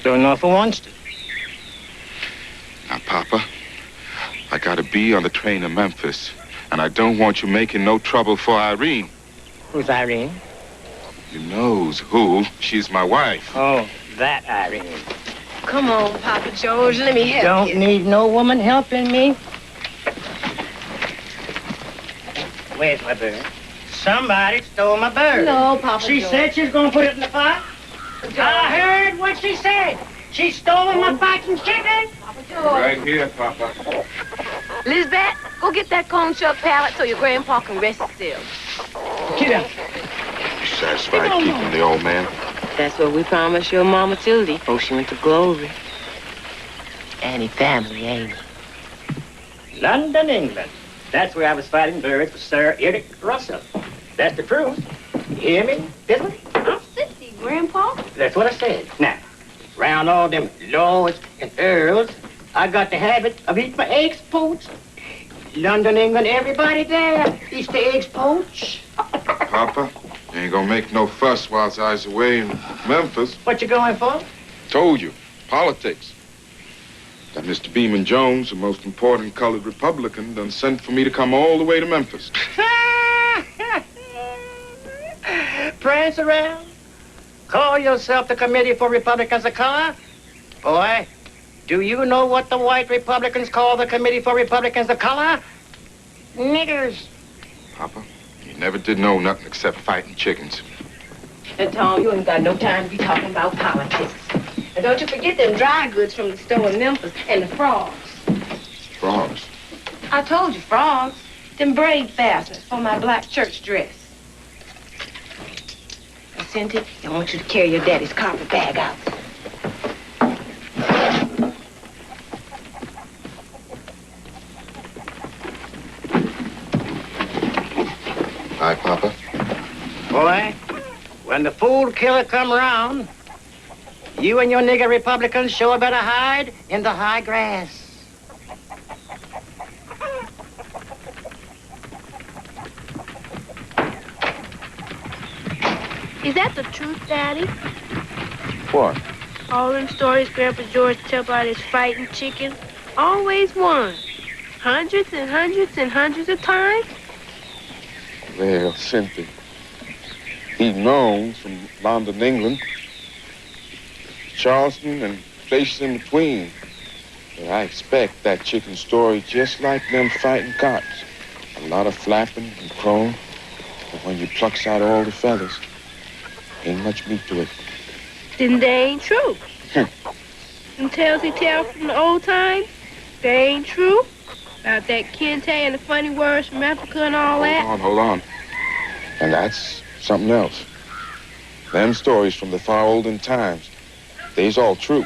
Don't know if he wants to. Now, Papa, I gotta be on the train to Memphis, and I don't want you making no trouble for Irene. Who's Irene? You knows who. She's my wife. Oh, that Irene. Come on, Papa George, let me help you. Don't need no woman helping me. Where's my bird? Somebody stole my bird. No, Papa She George. said she's gonna put it in the pot. I heard what she said. She stole my fighting chicken. Papa George. Right here, Papa. Lisbeth, go get that cone shuck pallet so your grandpa can rest still. Get up. You satisfied keeping the old man? That's what we promised your mama Tildy before she went to glory. Annie family, ain't it? London, England. That's where I was fighting birds with Sir Eric Russell. That's the truth. You hear me, Bisley? I'm 60, Grandpa. That's what I said. Now, round all them lords and earls, I got the habit of eating my eggs poached. London, England, everybody there eats the eggs poached. Papa, you ain't gonna make no fuss whilst I was away in Memphis. What you going for? Told you, politics. That Mr. Beeman Jones, the most important colored Republican, done sent for me to come all the way to Memphis. Prance around? Call yourself the Committee for Republicans of Color? Boy, do you know what the white Republicans call the Committee for Republicans of Color? Niggers. Papa, you never did know nothing except fighting chickens. And Tom, you ain't got no time to be talking about politics. And don't you forget them dry goods from the store in Memphis and the frogs. Frogs? I told you, frogs. Them braid fasteners for my black church dress. And Cynthia, I want you to carry your daddy's carpet bag out. Hi, Papa. Boy, when the fool killer come around, you and your nigger Republicans sure better hide in the high grass. Is that the truth, Daddy? What? All them stories Grandpa George tell about his fighting chickens always won. Hundreds and hundreds and hundreds of times. Well, Cynthia, he known from London, England, Charleston, and places in between. But I expect that chicken story just like them fighting cocks. A lot of flapping and crowing, but when you plucks out all the feathers, ain't much meat to it. Then they ain't true. Them tales he tell from the old times, they ain't true. About that kente and the funny words from Africa and all that. Hold on. And that's something else. Them stories from the far olden times, they's all true.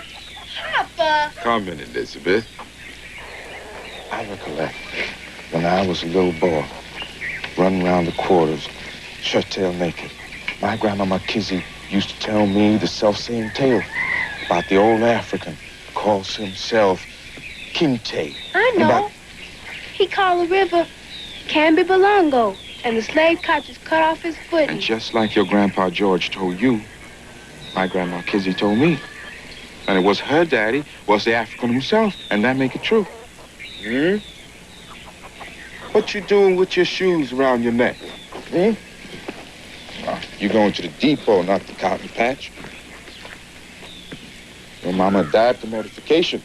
Papa! Come in, Elizabeth. I recollect when I was a little boy, running around the quarters, shirt-tail naked. My grandmama Kizzy used to tell me the self-same tale about the old African calls himself Kinte. I know. He called the river Camby Balongo, and the slave catchers cut off his foot. And just like your grandpa George told you, my grandma Kizzy told me. And it was her daddy was the African himself, and that make it true. What you doing with your shoes around your neck? You going to the depot, not the cotton patch. Your mama died for mortification.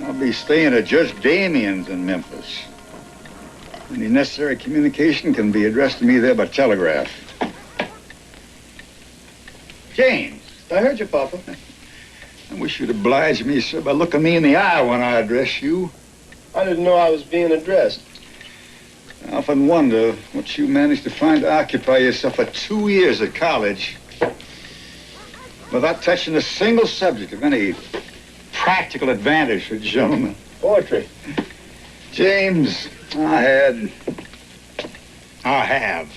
I'll be staying at Judge Damien's in Memphis. Any necessary communication can be addressed to me there by telegraph. James, I heard you, Papa. I wish you'd oblige me, sir, by looking me in the eye when I address you. I didn't know I was being addressed. I often wonder what you managed to find to occupy yourself for 2 years at college without touching a single subject of any practical advantage for gentlemen. Poetry. James, I have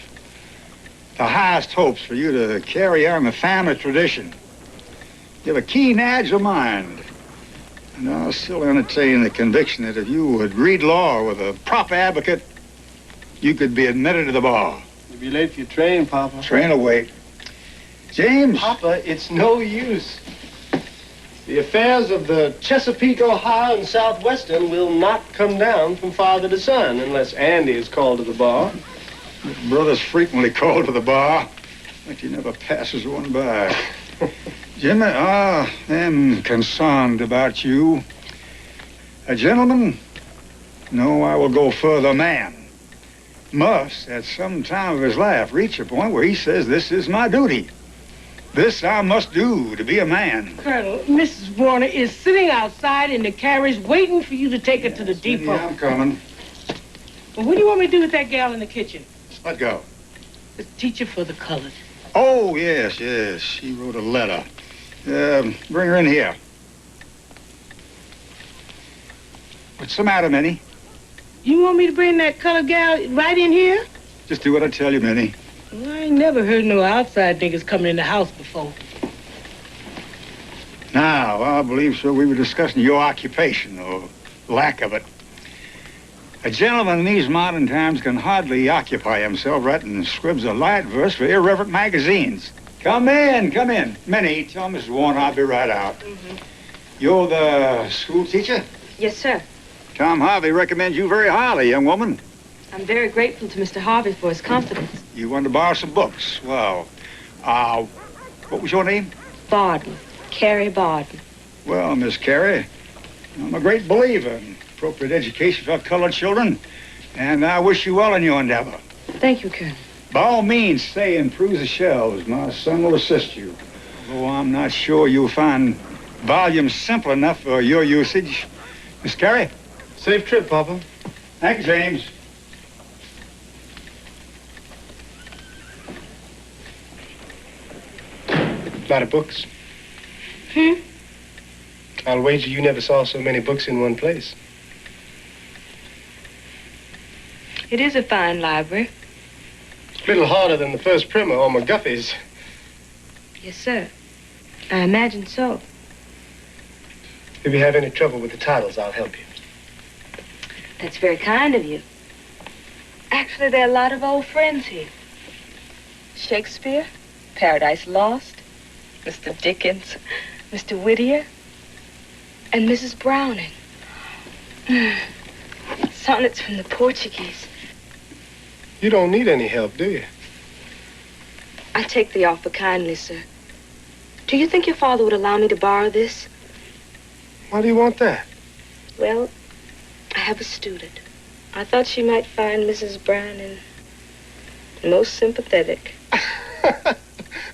the highest hopes for you to carry on the family tradition. You have a keen, agile mind. And I still entertain the conviction that if you would read law with a proper advocate, you could be admitted to the bar. You'll be late for your train, Papa. Train will wait. James? Papa, it's no use. The affairs of the Chesapeake, Ohio, and Southwestern will not come down from father to son unless Andy is called to the bar. Brother's frequently called to the bar, but he never passes one by. Jimmy, I am concerned about you. A gentleman? No, I will go further. Man must, at some time of his life, reach a point where he says, this is my duty. This I must do to be a man. Colonel, Mrs. Warner is sitting outside in the carriage waiting for you to take her to the depot. Yeah, I'm coming. Well, what do you want me to do with that gal in the kitchen? Let go. The teacher for the colored. Oh, yes. She wrote a letter. Bring her in here. What's the matter, Minnie? You want me to bring that colored gal right in here? Just do what I tell you, Minnie. Well, I ain't never heard no outside niggas coming in the house before. Now, I believe, sir, we were discussing your occupation, or lack of it. A gentleman in these modern times can hardly occupy himself writing scribs of light verse for irreverent magazines. Come in. Minnie, tell Mrs. Warner I'll be right out. Mm-hmm. You're the school teacher? Yes, sir. Tom Harvey recommends you very highly, young woman. I'm very grateful to Mr. Harvey for his confidence. You wanted to borrow some books. Well, what was your name? Barden. Carrie Barden. Well, Miss Carrie, I'm a great believer in appropriate education for our colored children, and I wish you well in your endeavor. Thank you, Colonel. By all means, stay and peruse the shelves. My son will assist you. Although I'm not sure you'll find volumes simple enough for your usage. Miss Carrie? Safe trip, Papa. Thank you, James. Lot of books. I'll wager you never saw so many books in one place. It is a fine library. A little harder than the first primer or McGuffey's. Yes, sir. I imagine so. If you have any trouble with the titles, I'll help you. That's very kind of you. Actually, there are a lot of old friends here. Shakespeare, Paradise Lost, Mr. Dickens, Mr. Whittier, and Mrs. Browning. Sonnets from the Portuguese. You don't need any help, do you? I take the offer kindly, sir. Do you think your father would allow me to borrow this? Why do you want that? Well, I have a student. I thought she might find Mrs. Browning most sympathetic.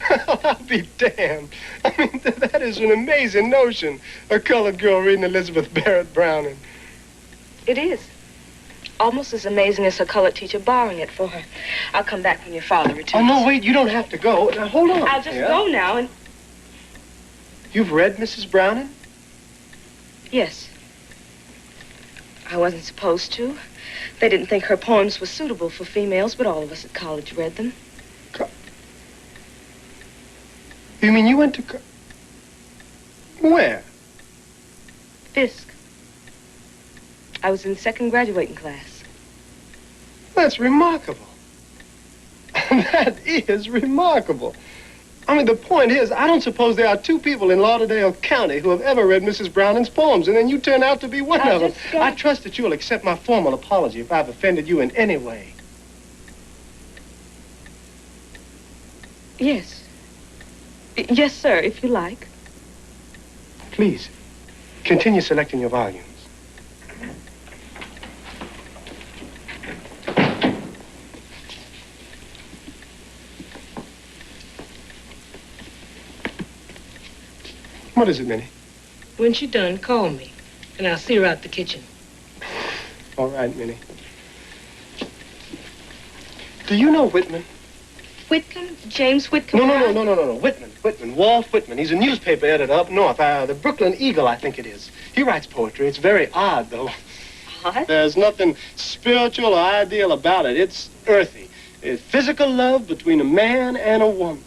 I'll be damned. I mean, that is an amazing notion. A colored girl reading Elizabeth Barrett Browning. It is. Almost as amazing as her colored teacher borrowing it for her. I'll come back when your father returns. Oh, no, wait, you don't have to go. Now, hold on. I'll just go now and... You've read Mrs. Browning? Yes. I wasn't supposed to. They didn't think her poems were suitable for females, but all of us at college read them. You mean you went to... Where? Fisk. I was in second graduating class. That's remarkable. That is remarkable. I mean, the point is, I don't suppose there are two people in Lauderdale County who have ever read Mrs. Browning's poems, and then you turn out to be one of them. I trust that you'll accept my formal apology if I've offended you in any way. Yes. Yes, sir, if you like. Please, continue selecting your volumes. What is it, Minnie? When she's done, call me, and I'll see her out the kitchen. All right, Minnie. Do you know Whitman? Whitcomb? James Whitcomb? No. Whitman. Walt Whitman. He's a newspaper editor up north. The Brooklyn Eagle, I think it is. He writes poetry. It's very odd, though. What? There's nothing spiritual or ideal about it. It's earthy. It's physical love between a man and a woman.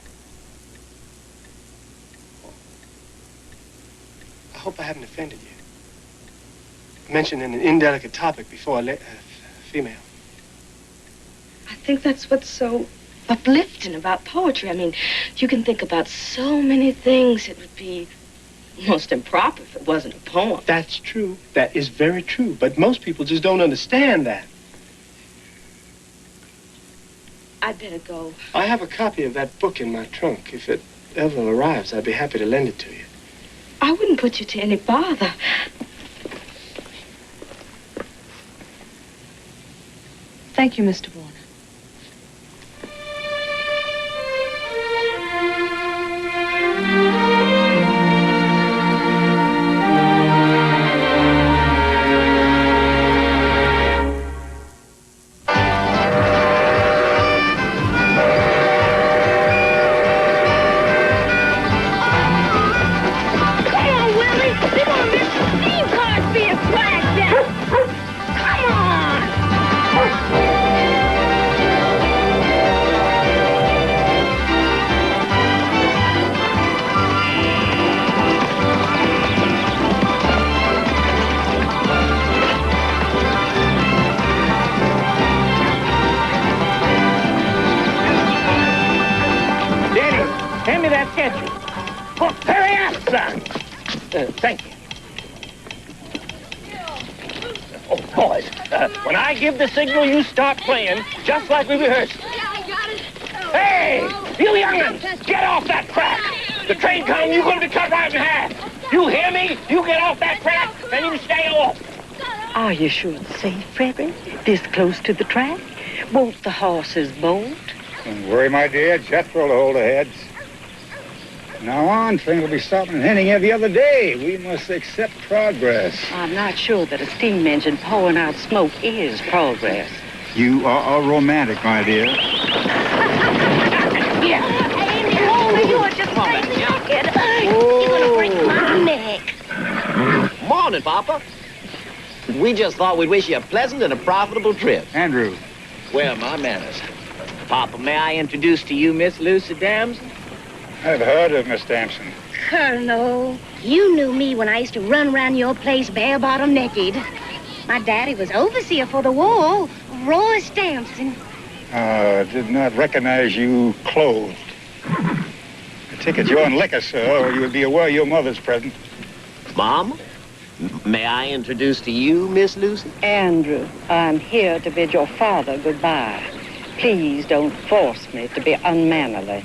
I hope I haven't offended you. Mentioning an indelicate topic before a female. I think that's what's so uplifting about poetry. I mean, you can think about so many things. It would be most improper if it wasn't a poem. That's true. That is very true. But most people just don't understand that. I'd better go. I have a copy of that book in my trunk. If it ever arrives, I'd be happy to lend it to you. I wouldn't put you to any bother. Thank you, Mr. Warner. Thank you. Oh, boys, when I give the signal, you start playing, just like we rehearsed. Hey, you young'uns, get off that track. The train comes, you're going to be cut right in half. You hear me? You get off that track, and you stay off. Are you sure it's safe, Frederick? This close to the track? Won't the horses bolt? Don't worry, my dear. Jethro will hold the heads. Now on, train will be stopping and heading every other day. We must accept progress. I'm not sure that a steam engine pouring out smoke is progress. You are a romantic, my dear. Yeah. Amy, you are just crazy. You're gonna break my neck. Morning, Papa. We just thought we'd wish you a pleasant and a profitable trip. Andrew. Well, my manners. Papa, may I introduce to you Miss Lucy Damson? I've heard of Miss Damson. Colonel, you knew me when I used to run around your place bare-bottom naked. My daddy was overseer for the war, Royce Damson. I did not recognize you clothed. I take it you're on liquor, sir, or you would be aware of your mother's present. Mom, may I introduce to you Miss Lucy? Andrew, I'm here to bid your father goodbye. Please don't force me to be unmannerly.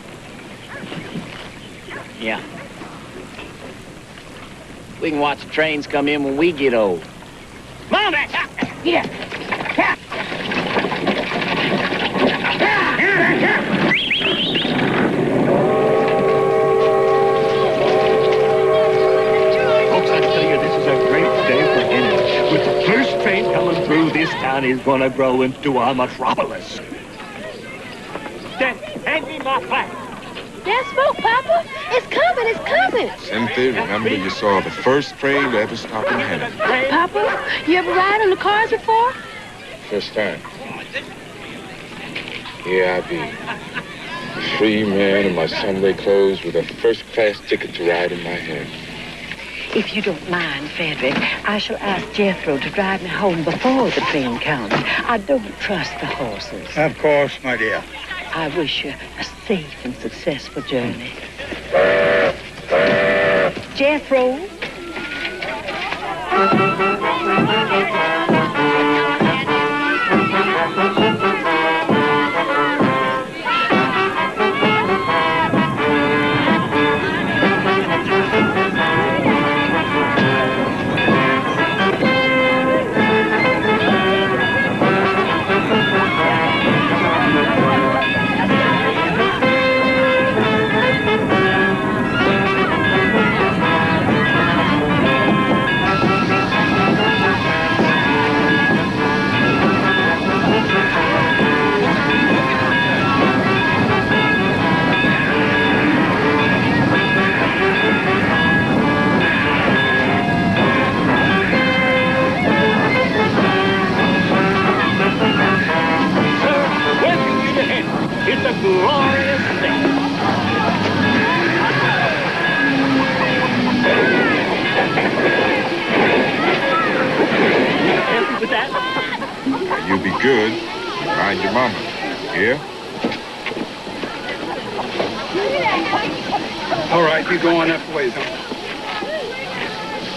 Yeah. We can watch the trains come in when we get old. Mom, here. Folks, I tell you, this is a great day for Henry. With the first train coming through, this town is going to grow into a metropolis. Then hand me my flag. There's smoke, Papa. It's coming, it's coming. Cynthia, remember you saw the first train to ever stop in heaven. Papa, you ever ride on the cars before? First time. Here I be. A free man in my Sunday clothes with a first-class ticket to ride in my hand. If you don't mind, Frederick, I shall ask Jethro to drive me home before the train comes. I don't trust the horses. Of course, my dear. I wish you a safe and successful journey. Jethro? It's a glorious thing. Happy with that? Now, you be good. Mind your mama. Yeah? All right, you go on that way, though.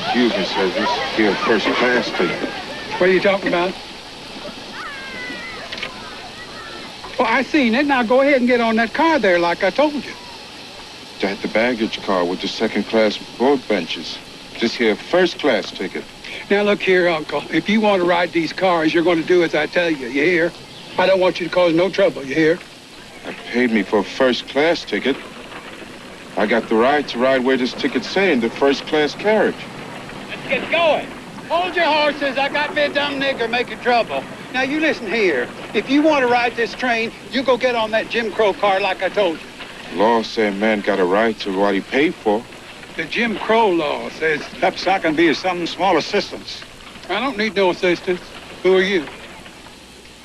Excuse says this here first class ticket. What are you talking about? Well, I seen it. Now go ahead and get on that car there like I told you. That the baggage car with the second class board benches. This here first class ticket. Now look here, Uncle. If you want to ride these cars, you're going to do as I tell you. You hear? I don't want you to cause no trouble. You hear? They paid me for a first class ticket. I got the right to ride where this ticket's saying, the first class carriage. Let's get going. Hold your horses. I got me a dumb nigger making trouble. Now you listen here. If you want to ride this train, you go get on that Jim Crow car like I told you. Law said man got a right to what he paid for. The Jim Crow law says perhaps I can be of some small assistance. I don't need no assistance. Who are you?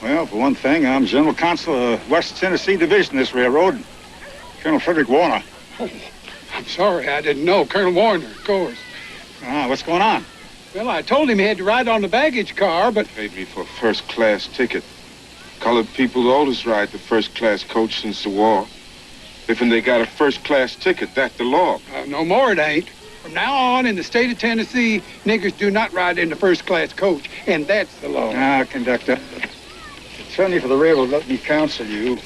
Well, for one thing, I'm General Counsel of West Tennessee Division, this railroad. Colonel Frederick Warner. Oh, I'm sorry, I didn't know. Colonel Warner, of course. What's going on? Well, I told him he had to ride on the baggage car, but... Paid me for a first class ticket. Colored people always ride the first class coach since the war. If they got a first class ticket, that's the law. No more it ain't. From now on, in the state of Tennessee, niggers do not ride in the first class coach, and that's the law. Now, conductor, the attorney for the railroad let me counsel you.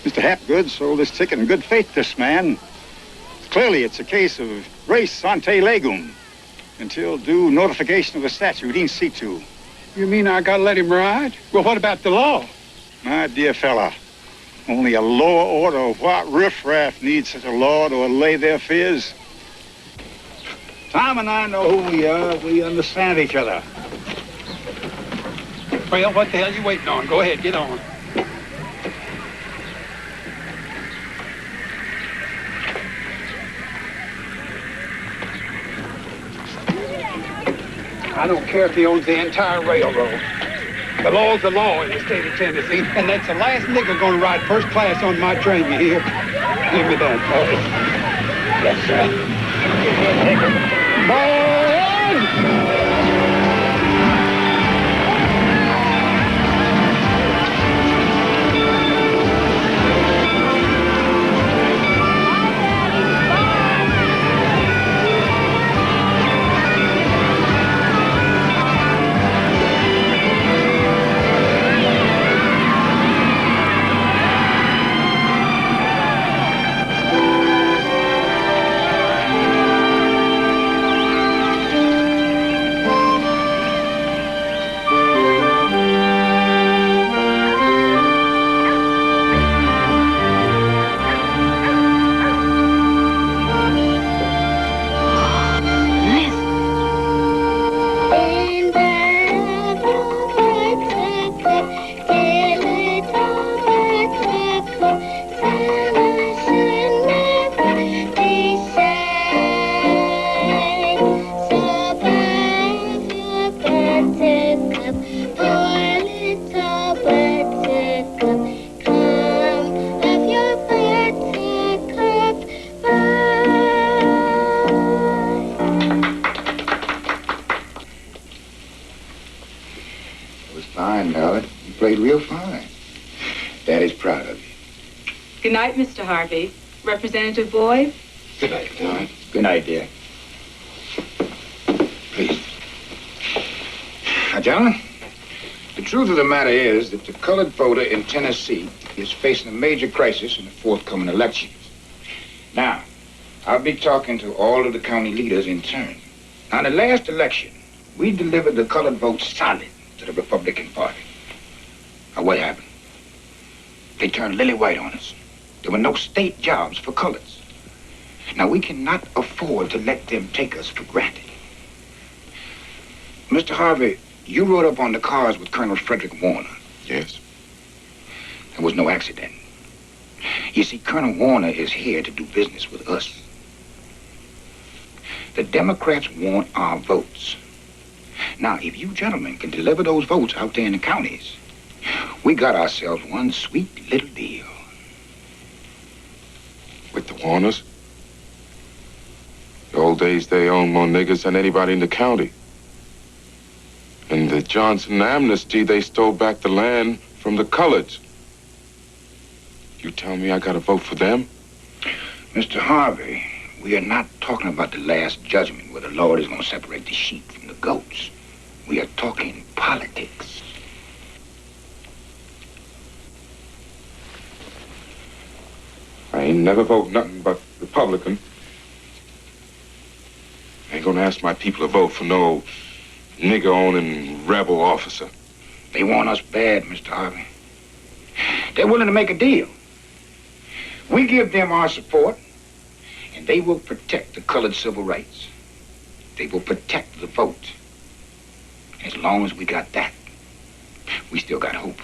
Mr. Hapgood sold this ticket in good faith, this man. Clearly, it's a case of res ante legum. Until due notification of the statute, in situ. You mean I gotta let him ride? Well, what about the law? My dear fella, only a lower order of white riffraff needs such a law to allay their fears. Tom and I know who we are. We understand each other. Well, what the hell are you waiting on? Go ahead, get on. I don't care if he owns the entire railroad. The law's the law in the state of Tennessee, and that's the last nigger going to ride first class on my train, you hear? Give me that, boy. Yes, sir. Boy! Good night, Mr. Harvey. Representative Boyd? Good night, Don. Good night, dear. Please. Now, gentlemen, the truth of the matter is that the colored voter in Tennessee is facing a major crisis in the forthcoming elections. Now, I'll be talking to all of the county leaders in turn. Now, in the last election, we delivered the colored vote solid to the Republican Party. Now, what happened? They turned lily white on us. There were no state jobs for coloreds. Now, we cannot afford to let them take us for granted. Mr. Harvey, you rode up on the cars with Colonel Frederick Warner. Yes. There was no accident. You see, Colonel Warner is here to do business with us. The Democrats want our votes. Now, if you gentlemen can deliver those votes out there in the counties, we got ourselves one sweet little deal. With the Warners? The old days, they owned more niggers than anybody in the county. In the Johnson amnesty, they stole back the land from the coloreds. You tell me I gotta vote for them? Mr. Harvey, We are not talking about the last judgment where the Lord is going to separate the sheep from the goats. We are talking politics. I ain't never vote nothing but Republican. I ain't gonna ask my people to vote for no nigger-owning rebel officer. They want us bad, Mr. Harvey. They're willing to make a deal. We give them our support, and they will protect the colored civil rights. They will protect the vote. As long as we got that, we still got hope.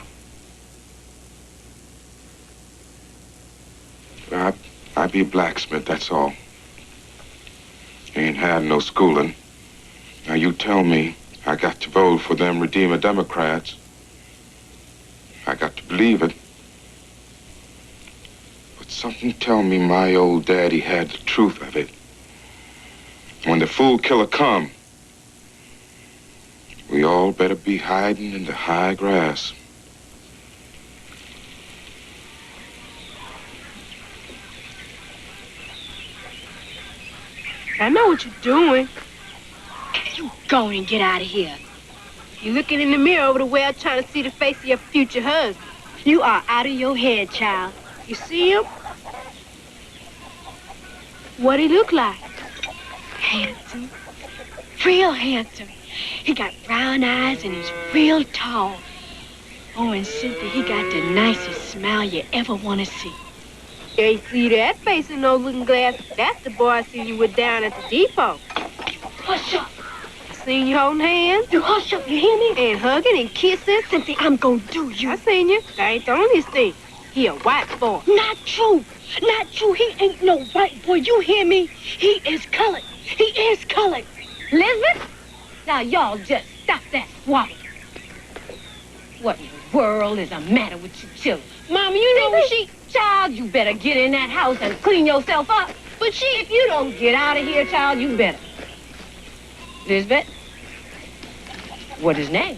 I be a blacksmith, that's all. Ain't had no schooling. Now you tell me I got to vote for them Redeemer Democrats. I got to believe it. But something tell me my old daddy had the truth of it. When the fool killer come, we all better be hiding in the high grass. I know what you're doing. You go and get out of here. You're looking in the mirror over the well trying to see the face of your future husband. You are out of your head, child. You see him? What he look like? Handsome. Real handsome. He got brown eyes and he's real tall. Oh, and Cynthia, he got the nicest smile you ever want to see. You ain't see that face in no looking glass. That's the boy I seen you with down at the depot. Hush up. I seen you holding hands. You hush up, you hear me? And hugging and kissing. Cynthia, I'm gonna do you. I seen you. That ain't the only thing. He a white boy. Not true. Not true. He ain't no white boy. You hear me? He is colored. He is colored. Elizabeth? Now, y'all just stop that squabbling. What in the world is the matter with you children? Mama, you know she... Child, you better get in that house and clean yourself up. But if you don't get out of here, child, you better. Elizabeth? What is his name?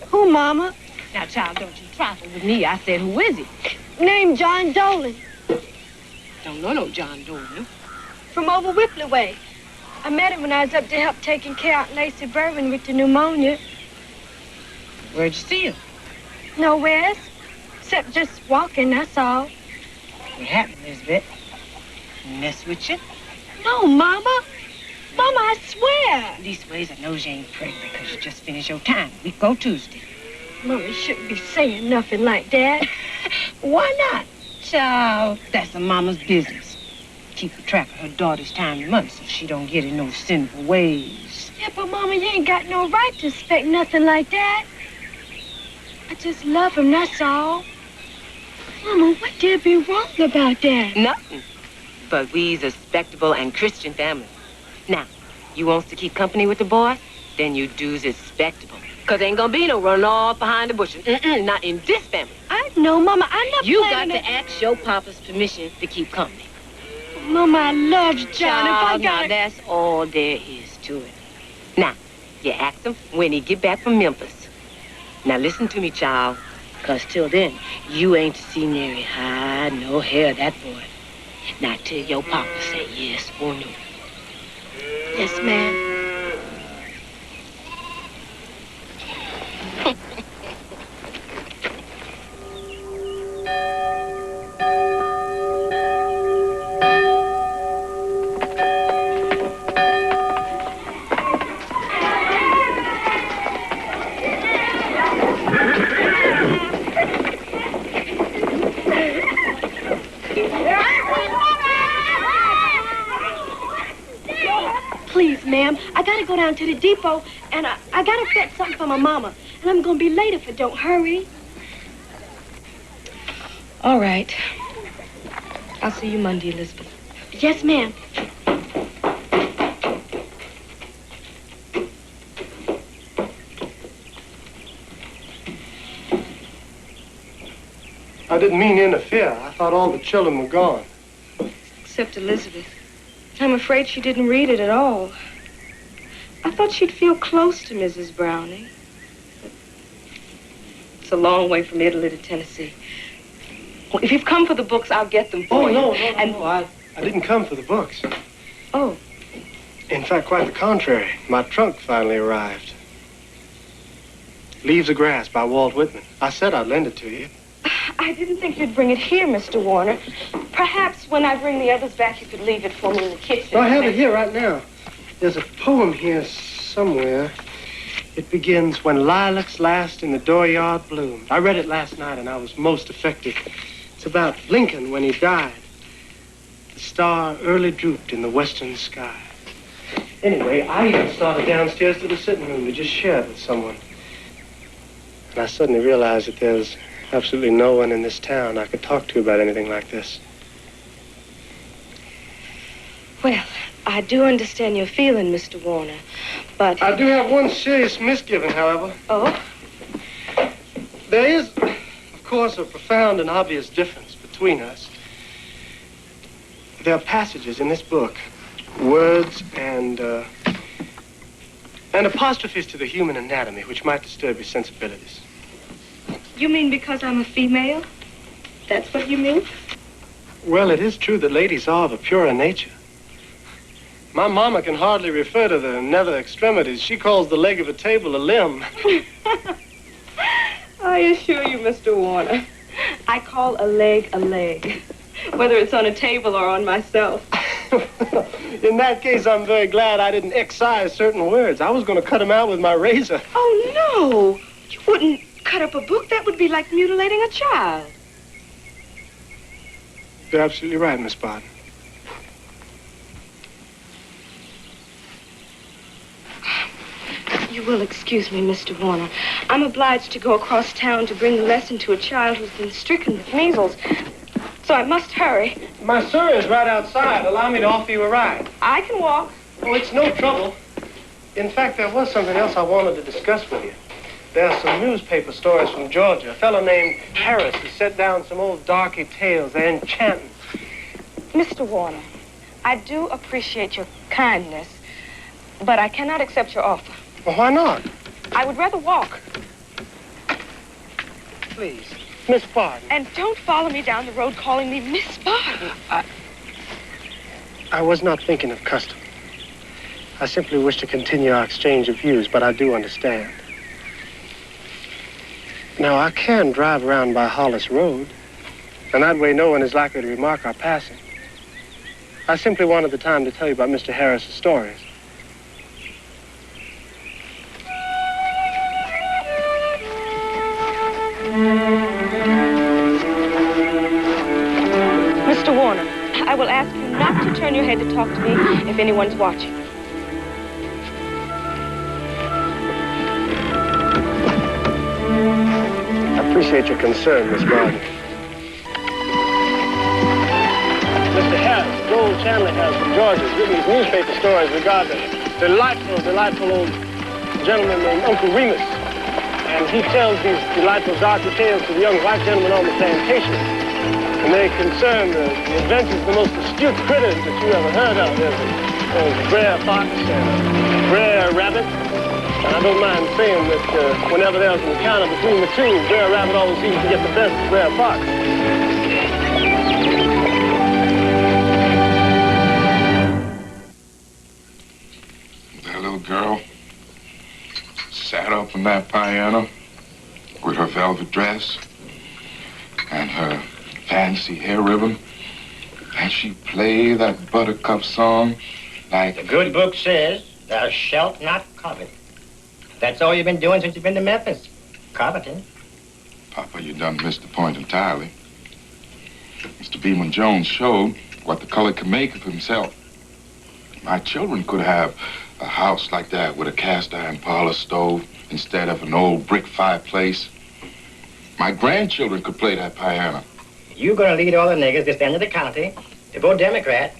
Who, Mama? Now, child, don't you trifle with me. I said, who is he? Named John Dolan. Don't know no John Dolan. From over Whippley way. I met him when I was up to help taking care of Lacey Berwin with the pneumonia. Where'd you see him? Nowhere. Except just walking, that's all. What happened, Elizabeth? Mess with you? No, Mama. Mama, I swear. Leastways, I knows you ain't pregnant because you just finished your time. We go Tuesday. Mama shouldn't be saying nothing like that. Why not? Child, that's a mama's business. Keep a track of her daughter's time and money so she don't get in no sinful ways. Yeah, but Mama, you ain't got no right to expect nothing like that. I just love him, that's all. Mama, what did be wrong about that? Nothing. But we's a respectable and Christian family. Now, you wants to keep company with the boy? Then you do's respectable. Because ain't gonna be no running off behind the bushes. Not in this family. I know, Mama. I'm not You got planning to ask your papa's permission to keep company. Mama, I love John. Child, If I got now that's all there is to it. Now, you ask him when he get back from Memphis. Now listen to me, child. Because till then, you ain't to see nary hide no hair of that boy. Now till your papa say yes or no. Yes, ma'am. Please, ma'am, I gotta go down to the depot, and I gotta fetch something for my mama. And I'm gonna be late if I don't hurry. All right. I'll see you Monday, Elizabeth. Yes, ma'am. I didn't mean to interfere. I thought all the children were gone. Except Elizabeth. I'm afraid she didn't read it at all. I thought she'd feel close to Mrs. Browning. It's a long way from Italy to Tennessee. Well, if you've come for the books, I'll get them for you. No. I didn't come for the books. Oh. In fact, quite the contrary. My trunk finally arrived. Leaves of Grass by Walt Whitman. I said I'd lend it to you. I didn't think you'd bring it here, Mr. Warner. Perhaps when I bring the others back, you could leave it for me in the kitchen. No, I have it here right now. There's a poem here somewhere. It begins, when lilacs last in the dooryard bloomed. I read it last night and I was most affected. It's about Lincoln when he died. The star early drooped in the western sky. Anyway, I even started downstairs to the sitting room to just share it with someone. And I suddenly realized that there's absolutely no one in this town I could talk to about anything like this. Well, I do understand your feeling, Mr. Warner, but... I do have one serious misgiving, however. Oh? There is, of course, a profound and obvious difference between us. There are passages in this book, words and apostrophes to the human anatomy which might disturb your sensibilities. You mean because I'm a female? That's what you mean? Well, it is true that ladies are of a purer nature. My mama can hardly refer to the nether extremities. She calls the leg of a table a limb. I assure you, Mr. Warner, I call a leg, whether it's on a table or on myself. In that case, I'm very glad I didn't excise certain words. I was going to cut them out with my razor. Oh, no. You wouldn't cut up a book. That would be like mutilating a child. You're absolutely right, Miss Barton. You will excuse me, Mr. Warner. I'm obliged to go across town to bring the lesson to a child who's been stricken with measles. So I must hurry. My surrey is right outside. Allow me to offer you a ride. I can walk. Oh, it's no trouble. In fact, there was something else I wanted to discuss with you. There are some newspaper stories from Georgia. A fellow named Harris has set down some old darky tales. They're enchanting. Mr. Warner, I do appreciate your kindness, but I cannot accept your offer. Well, why not? I would rather walk. Please, Miss Barton. And don't follow me down the road calling me Miss Barton. I was not thinking of custom. I simply wish to continue our exchange of views, but I do understand. Now, I can drive around by Hollis Road, and that way no one is likely to remark our passing. I simply wanted the time to tell you about Mr. Harris's stories. Mr. Warner, I will ask you not to turn your head to talk to me if anyone's watching. I appreciate your concern, Miss Barton. Mr. Harris, Joel Chandler Harris from Georgia, has written these newspaper stories regarding a delightful old gentleman named Uncle Remus. And he tells these delightful darky tales to the young white gentleman on the plantation. And they concern the adventures of the most astute critters that you ever heard of. There's a Brer Fox and a Brer Rabbit. And I don't mind saying that whenever there's an encounter between the two, Brer Rabbit always seems to get the best of Brer Fox. That little girl sat up on that piano with her velvet dress and her fancy hair ribbon, and she played that Buttercup song like... The good book says, thou shalt not covet. That's all you've been doing since you've been to Memphis. Coveting. Papa, you done missed the point entirely. Mr. Beeman Jones showed what the color can make of himself. My children could have a house like that with a cast iron parlor stove instead of an old brick fireplace. My grandchildren could play that piano. You're gonna lead all the niggers this end of the county to vote Democrat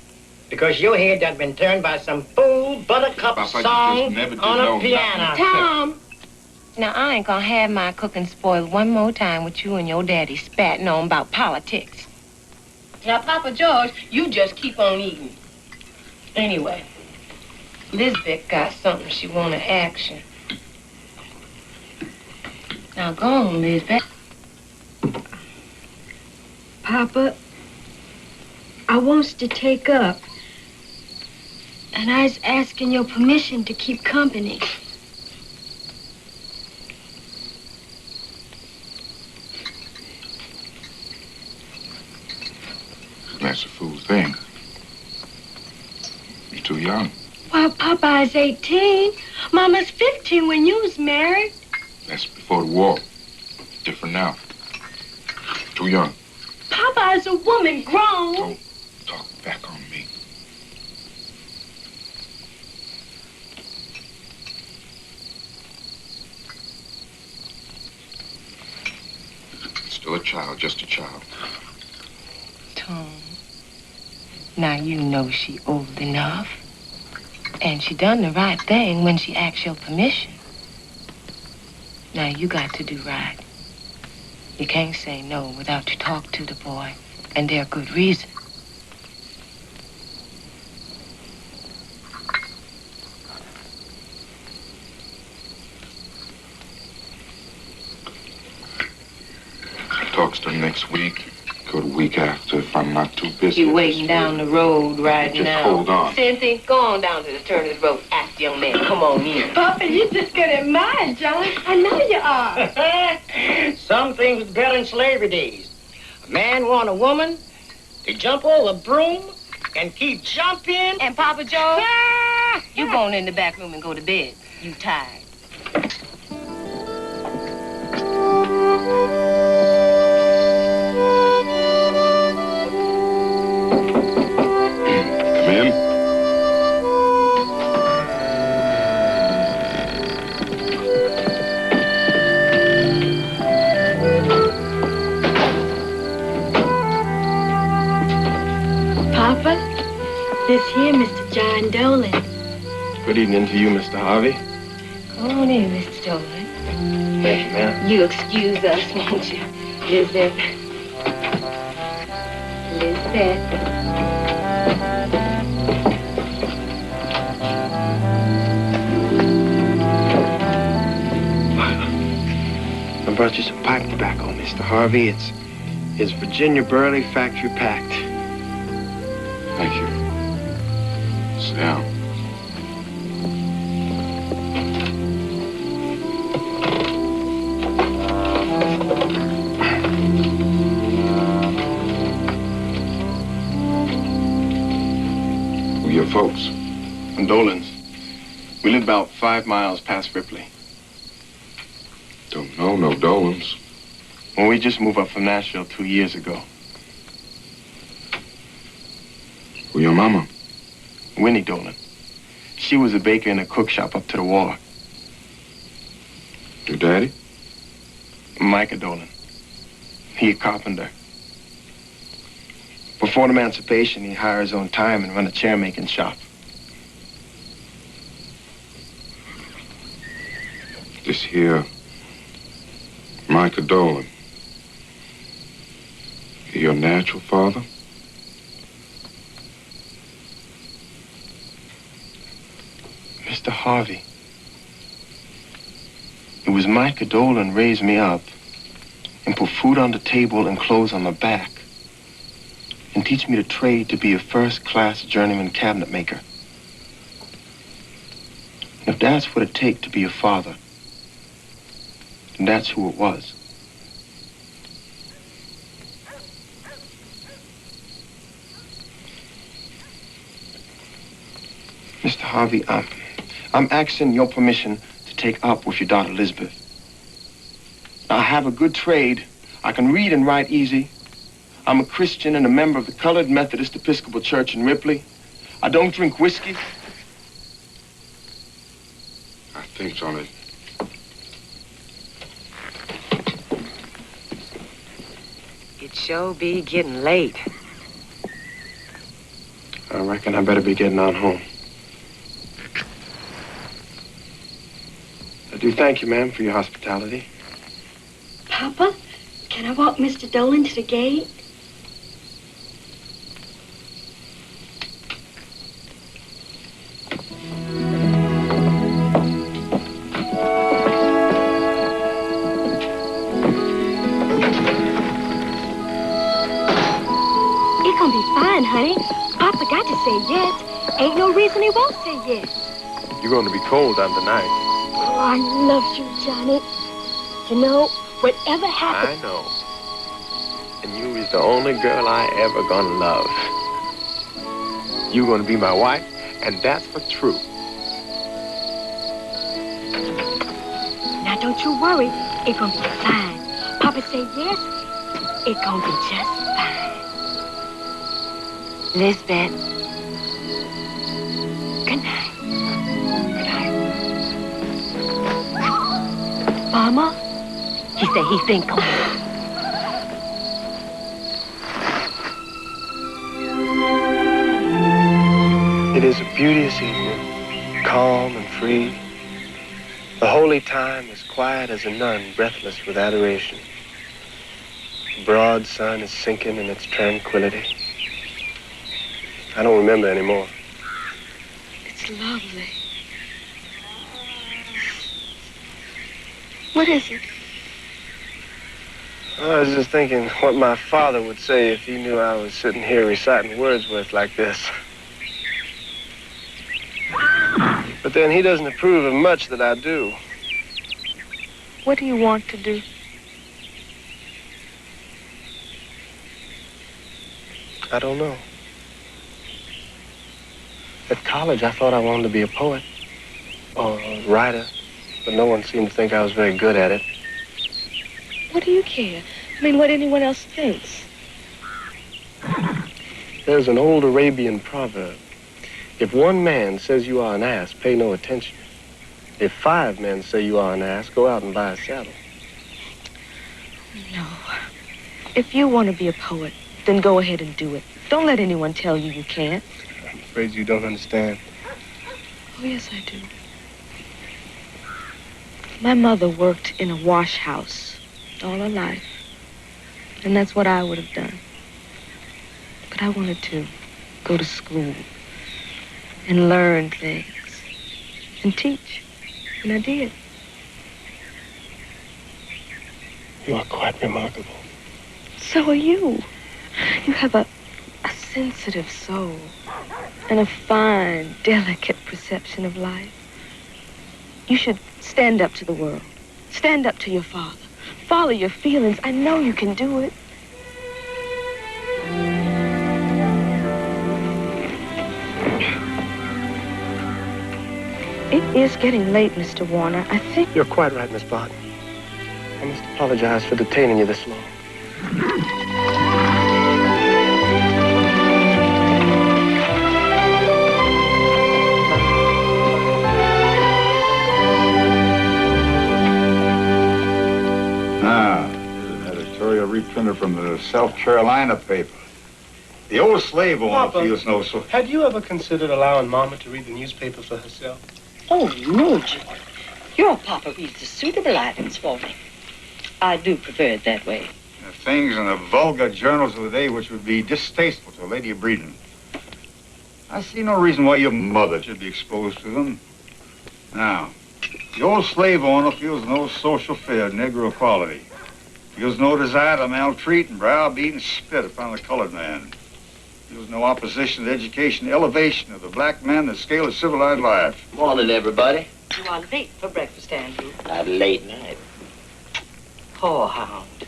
because your head done been turned by some fool Buttercup Papa, song on a piano. Tom! Now, I ain't gonna have my cooking spoiled one more time with you and your daddy spatting on about politics. Now, Papa George, you just keep on eating. Anyway, Lisbeth got something she wanna ask you. Now, go on, Lisbeth. Papa, I wants to take up. And I was asking your permission to keep company. That's a fool thing. You're too young. Well, Popeye's 18. Mama's 15 when you was married. That's before the war. Different now. Too young. Popeye's a woman grown. Don't talk back on me. Still a child, just a child. Tom, now you know she old enough. And she done the right thing when she asked your permission. Now you got to do right. You can't say no without you talk to the boy, and there are good reasons. Talks to her next week. Go the week after if I'm not too busy. You waiting down the road right Just now. hold on. Cynthia, go on down to the turn of the road. Ask the young man. Come on in. Papa, you just good at mine, John. I know you are. Some things was better in slavery days. A man want a woman to jump over a broom and keep jumping. And Papa Joe, you going in the back room and go to bed. You tired. Come in. Papa, this here Mr. John Dolan. Good evening to you, Mr. Harvey. Come on in, Mr. Dolan. Thank you, ma'am. You excuse us, won't you? Lizette. Lizette. I brought you some pipe tobacco, Mr. Harvey. It's Virginia Burley factory packed. Thank you. Sit down. Who are your folks? Dolans. We live about 5 miles past Ripley. Don't know no Dolans. Well, we just moved up from Nashville 2 years ago. Who your mama? Winnie Dolan. She was a baker in a cook shop up to the war. Your daddy? Micah Dolan. He a carpenter. Before emancipation, he hired his own time and run a chair-making shop. This here, Micah Dolan. He your natural father? Mr. Harvey, it was Micah Dolan raised me up and put food on the table and clothes on my back and teach me the trade to be a first-class journeyman cabinet maker. If that's what it takes to be a father, then that's who it was. Mr. Harvey, I'm asking your permission to take up with your daughter, Elizabeth. Now, I have a good trade. I can read and write easy. I'm a Christian and a member of the Colored Methodist Episcopal Church in Ripley. I don't drink whiskey. I think on it. It sure be getting late. I reckon I better be getting on home. I do thank you, ma'am, for your hospitality. Papa, can I walk Mr. Dolan to the gate? It's gonna be fine, honey. Papa got to say yes. Ain't no reason he won't say yes. You're going to be cold down tonight. Oh, I love you, Johnny. You know, whatever happens... I know. And you is the only girl I ever gonna love. You gonna be my wife, and that's for true. Now, don't you worry. It's gonna be fine. Papa say yes, it's gonna be just fine. Lisbeth. Good night. Mama? He said he think on it. It is a beauteous evening, calm and free. The holy time is quiet as a nun, breathless with adoration. The broad sun is sinking in its tranquility. I don't remember anymore. It's lovely. What is it? I was just thinking what my father would say if he knew I was sitting here reciting Wordsworth like this. But then he doesn't approve of much that I do. What do you want to do? I don't know. At college, I thought I wanted to be a poet or a writer, but no one seemed to think I was very good at it. What do you care? I mean, what anyone else thinks. There's an old Arabian proverb. If one man says you are an ass, pay no attention. If 5 men say you are an ass, go out and buy a saddle. No. If you want to be a poet, then go ahead and do it. Don't let anyone tell you you can't. I'm afraid you don't understand. Oh, yes, I do. My mother worked in a wash house all her life. And that's what I would have done. But I wanted to go to school and learn things and teach. And I did. You are quite remarkable. So are you. You have a sensitive soul and a fine, delicate perception of life. You should stand up to the world. Stand up to your father. Follow your feelings. I know you can do it. It is getting late, Mr. Warner. I think... You're quite right, Miss Barton. I must apologize for detaining you this long. Now, here's an editorial reprinter from the South Carolina paper. The old slave owner Papa, feels no so... Had you ever considered allowing Mama to read the newspaper for herself? Oh, no, George. Your papa reads the suitable items for me. I do prefer it that way. The things in the vulgar journals of the day which would be distasteful to a lady of breeding. I see no reason why your mother should be exposed to them. Now, the old slave owner feels no social fear of Negro equality. Feels no desire to maltreat and browbeat and spit upon the colored man. Feels no opposition to the education and elevation of the black man in the scale of civilized life. Morning, everybody. You are late for breakfast, Andrew. Not late night. Whorehound.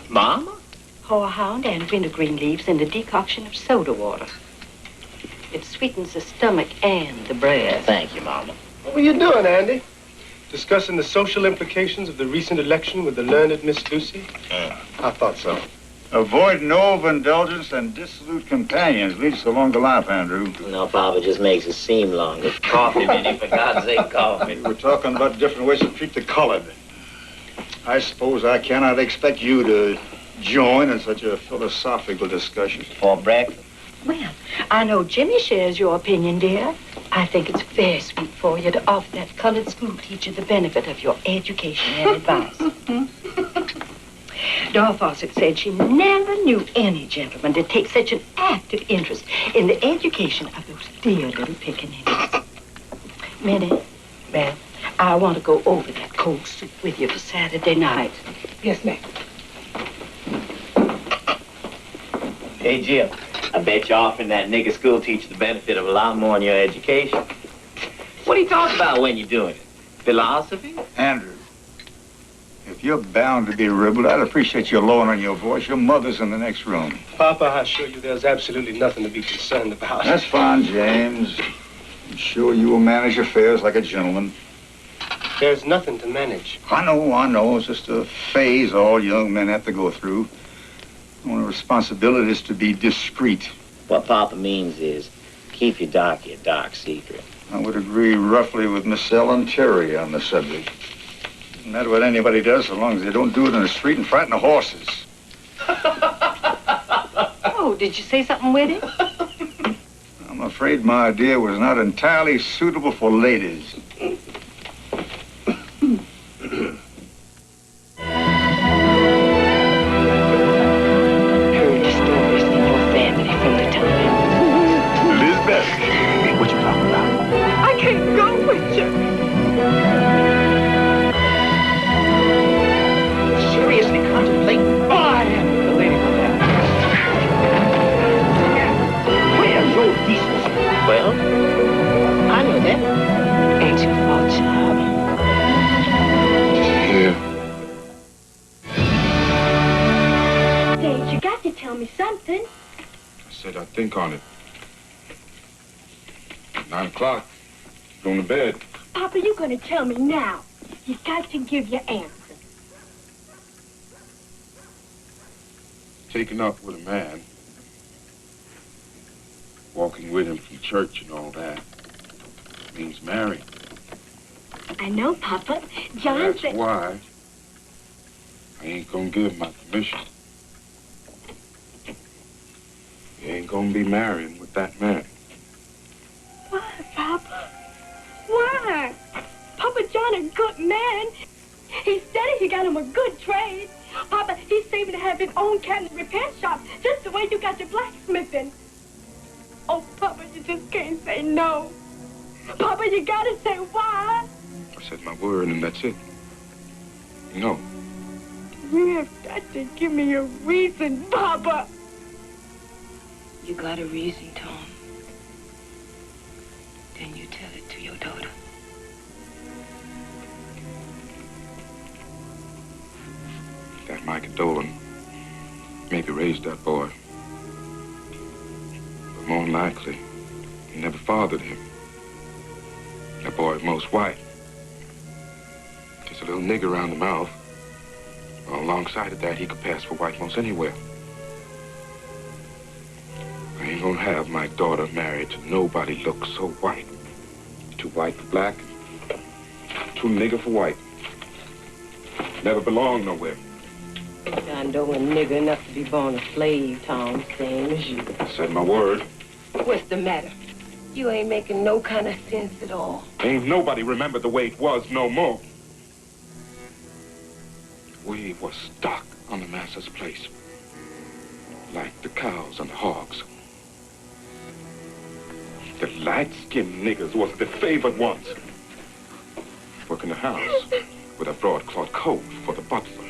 Mama? Whorehound and wintergreen leaves in the decoction of soda water. It sweetens the stomach and the breath. Thank you, Mama. What were you doing, Andy? Discussing the social implications of the recent election with the learned Miss Lucy? I thought so. Avoid no overindulgence and dissolute companions leads to longer life, Andrew. No, Papa, just makes it seem longer. Coffee, Minnie, for God's sake, coffee. We're talking about different ways to treat the colored. I suppose I cannot expect you to join in such a philosophical discussion. For breakfast? Well, I know Jimmy shares your opinion, dear. I think it's very sweet for you to offer that colored school teacher the benefit of your education and advice. Dora Fawcett said she never knew any gentleman to take such an active interest in the education of those dear little pickaninnies. Minnie, well, I want to go over that cold soup with you for Saturday night. Yes, ma'am. Hey, Jim, I bet you're offering that nigger school teacher the benefit of a lot more in your education. What do you talk about when you're doing it? Philosophy? Andrew, if you're bound to be ribald, I'd appreciate you lowering your voice. Your mother's in the next room. Papa, I assure you there's absolutely nothing to be concerned about. That's fine, James. I'm sure you will manage affairs like a gentleman. There's nothing to manage. I know. It's just a phase all young men have to go through. One of the responsibilities is to be discreet. What Papa means is, keep your dark secret. I would agree roughly with Miss Ellen Terry on the subject. No matter what anybody does, so long as they don't do it in the street and frighten the horses. Oh, did you say something witty? I'm afraid my idea was not entirely suitable for ladies. Heard the stories in your family from the time. Elizabeth, what you talking about? I can't go with you. Seriously contemplate. Oh, I am. The lady will have. Where's your decency? Well, I know that. Ain't your fault, child. Yeah. Dave, you got to tell me something. I said I'd think on it. 9 o'clock. Going to bed. Papa, you're going to tell me now. You got to give your answer. Taking up with a man. Walking with him from church and all that. Means marrying. I know, Papa. John That's said... why I ain't gonna give my permission. You ain't gonna be marrying with that man. Why, Papa? Why? Papa John a good man. He said he got him a good trade. Papa, he's saving to have his own cabinet repair shop, just the way you got your blacksmithing. Oh, Papa, you just can't say no. Papa, you gotta say why. I said my word and that's it. You know. You have got to give me a reason, Papa. You got a reason, Tom. Then you tell it to your daughter. That Micah Dolan maybe raised that boy. But more than likely, he never fathered him. That boy is most white. Just a little nigger around the mouth. Well, alongside of that, he could pass for white most anywhere. I ain't gonna have my daughter married to nobody looks so white. Too white for black, too nigger for white. Never belong nowhere. John Doe a nigger enough to be born a slave, Tom, same as you. I said my word. What's the matter? You ain't making no kind of sense at all. Ain't nobody remember the way it was no more. We was stock on the master's place. Like the cows and the hogs. The light-skinned niggers was the favored ones. Work in the house with a broadcloth coat for the butler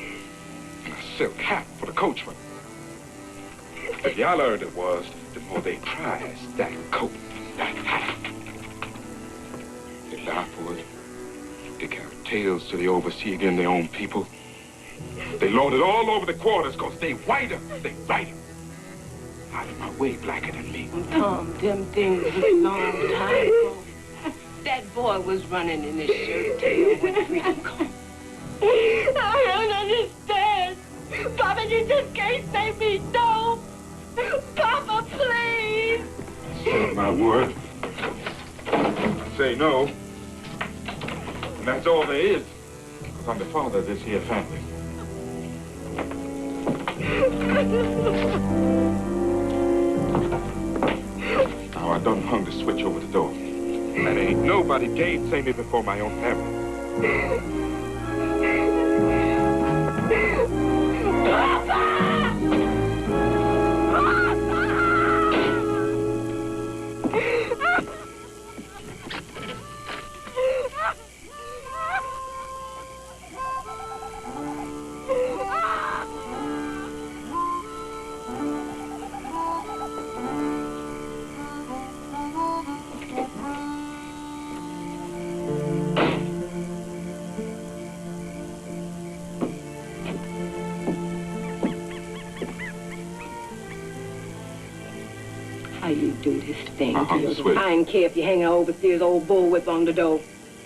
and a silk hat for the coachman. The yaller it was, the more they prized that coat and that hat. They laugh for it. They carry tales to the overseer against their own people. They load it all over the quarters because they whiter, they righter. Out of my way, blacker than me. Tom, them things was a long time ago. That boy was running in his shirt tail when freedom come. I don't understand. Papa, you just can't say me no. Papa, please. Say my word. I say no. And that's all there is. Because I'm the father of this here family. Now, I done hung the switch over the door. And ain't nobody gainsay me before my own family. you do this thing to your sweet. I don't care if you hang an overseer's old bullwhip on the door.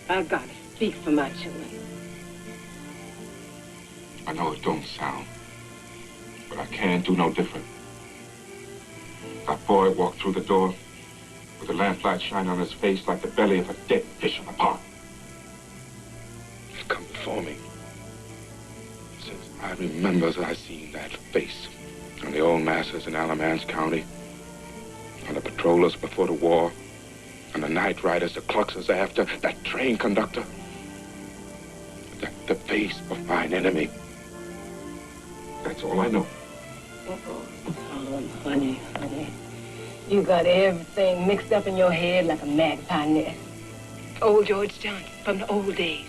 I gotta speak for my children. I know it don't sound, but I can't do no different. That boy walked through the door with the lamplight shining on his face like the belly of a dead fish in a pond. He's come before me. Since I remember that I seen that face on the old masters in Alamance County, on the patrollers before the war, on the night riders, the cluxers after, that train conductor. The face of mine enemy. That's all I know. Oh, honey. You got everything mixed up in your head like a magpie nest. Old George Johnson from the old days.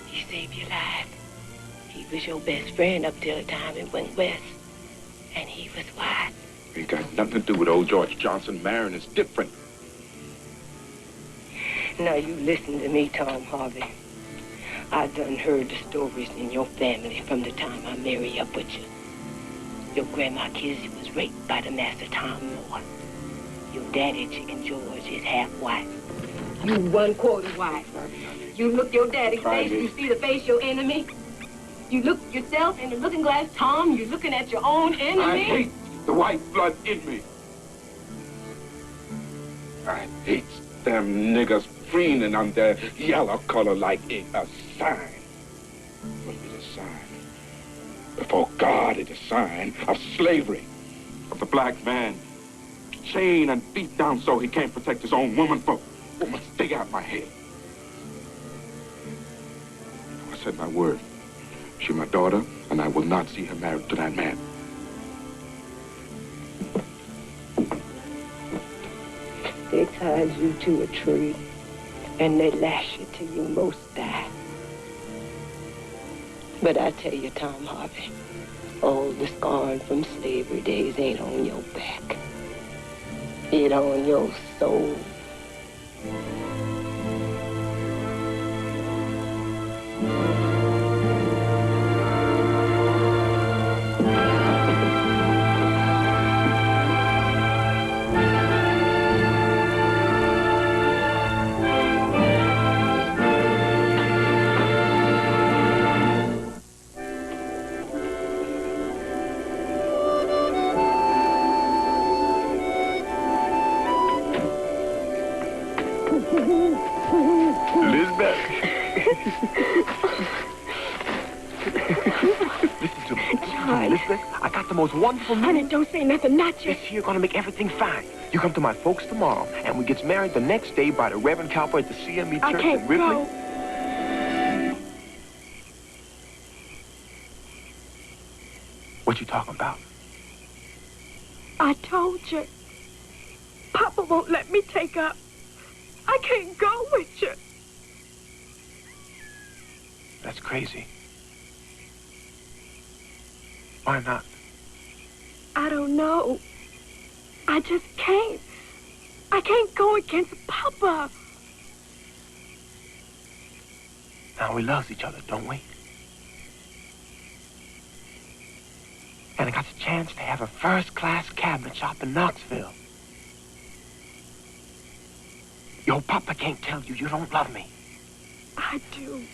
He saved your life. He was your best friend up till the time it went west. And he was white. Ain't got nothing to do with old George Johnson. Marrying is different. Now you listen to me, Tom Harvey. I done heard the stories in your family from the time I married up with you. Your grandma Kizzy was raped by the master Tom Moore. Your daddy, Chicken George, is half white. You 1/4 white. You look your daddy's face, you see the face your enemy. You look yourself in the looking glass, Tom, you're looking at your own enemy. I hate the white blood in me. I hate them niggas preening on their yellow color like a sign. What is a sign? Before God, it's a sign of slavery, of the black man. Chained and beat down so he can't protect his own womanfolk. Woman, stick out my head. I said my word. She's my daughter, and I will not see her married to that man. They tied you to a tree, and they lash you till you most die. But I tell you, Tom Harvey, all the scarring from slavery days ain't on your back. It on your soul. Most wonderful news. Honey, don't say nothing, not you. This here gonna make everything fine. You come to my folks tomorrow, and we gets married the next day by the Reverend Cowboy at the CME Church in Ripley. Go. What you talking about? I told you. Papa won't let me take up. I can't go with you. That's crazy. Why not? I don't know. I just can't. I can't go against Papa. Now, we love each other, don't we? And I got the chance to have a first-class cabinet shop in Knoxville. Your Papa can't tell you don't love me. I do.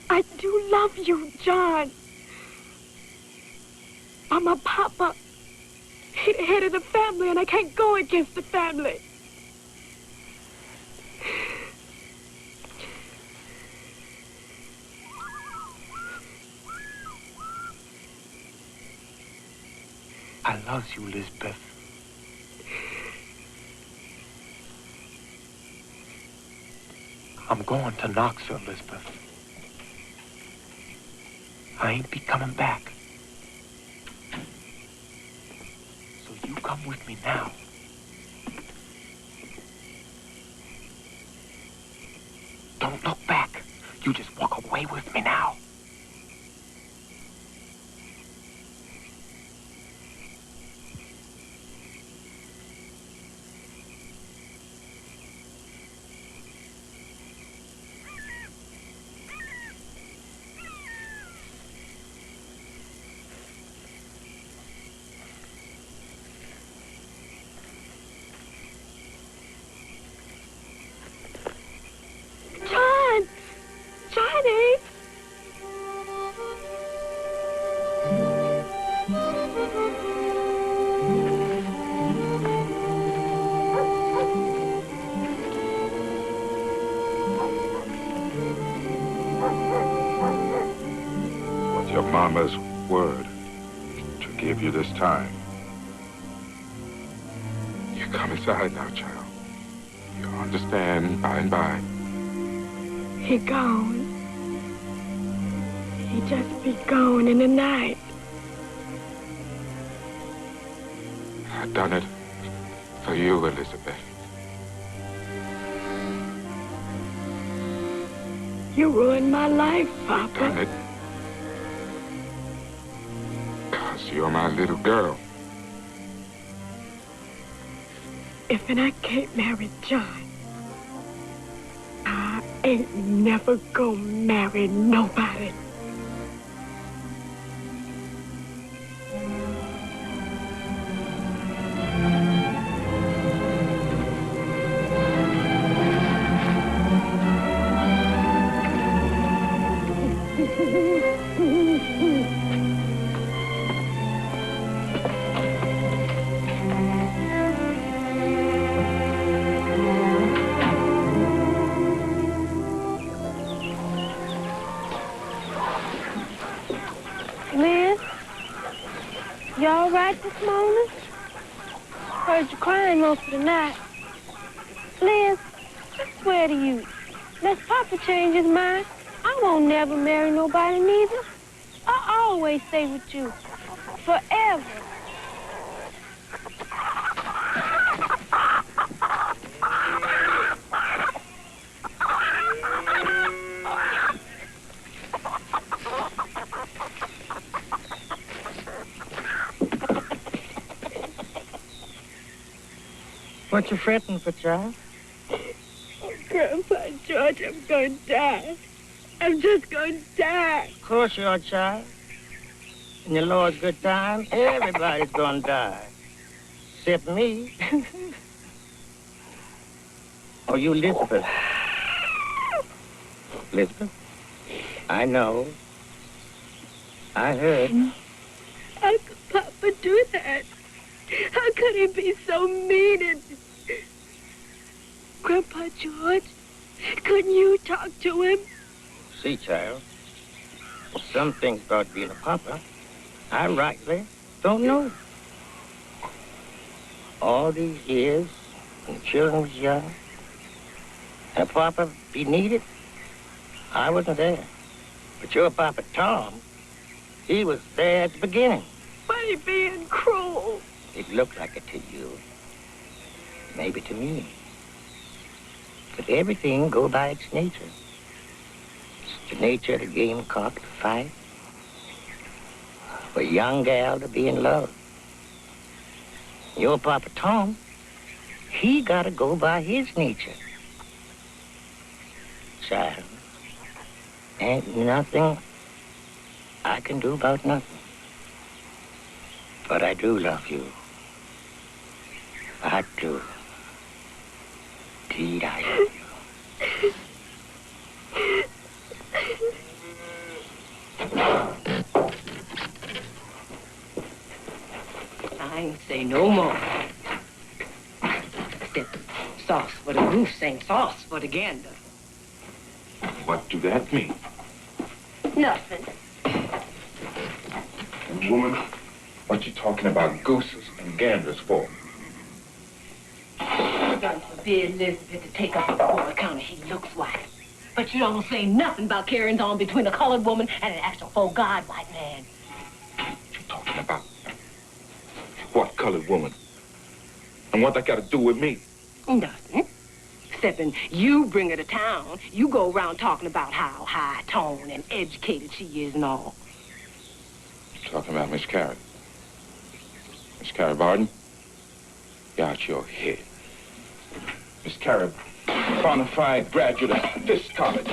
I do love you, John. I'm a Papa. He's the head of the family, and I can't go against the family. I love you, Lisbeth. I'm going to Knoxville, Lisbeth. I ain't be coming back. So you come with me now. Don't look back. You just walk away with me now. What's your mama's word to give you this time? You come inside now, child. You'll understand by and by. He gone. He just be gone in the night. I done it for you, Elizabeth. You ruined my life, Papa. Done it. 'Cause you're my little girl. If I can't marry John, I ain't never gonna marry nobody. Liz, you all right this morning? Heard you crying most of the night. Liz, I swear to you, unless Papa change his mind, I won't never marry nobody neither. I'll always stay with you. Forever. What you fretting for, child? Grandpa George, I'm going to die. I'm just going to die. Of course you are, child. In the Lord's good time, everybody's gonna die. Except me. Oh, you Elizabeth. Elizabeth? I know. I heard. How could Papa do that? How could he be so mean and... Grandpa George, couldn't you talk to him? See, child, some things about being a papa, I rightly don't know. All these years, when the children was young, and a papa be needed, I wasn't there. But your papa, Tom, he was there at the beginning. But he being cruel. It looked like it to you. Maybe to me. But everything go by its nature. It's the nature of the game cock to fight. For a young gal to be in love. Your Papa Tom, he gotta go by his nature. Child, ain't nothing I can do about nothing. But I do love you. I do. Indeed, I love you. I ain't say no more. Except sauce for the goose ain't sauce for the gander. What do that mean? Nothing. Woman, what you talking about gooses and ganders for? God forbid Elizabeth to take up a poor account of he looks white. But you don't say nothing about carrying on between a colored woman and an actual full God white man. What you talking about? What colored woman? And what that got to do with me? Nothing. Excepting you bring her to town, you go around talking about how high-toned and educated she is and all. You're talking about Miss Carey. Miss Carey Barton? You're out your head. Miss Carey, bona fide graduate of this college.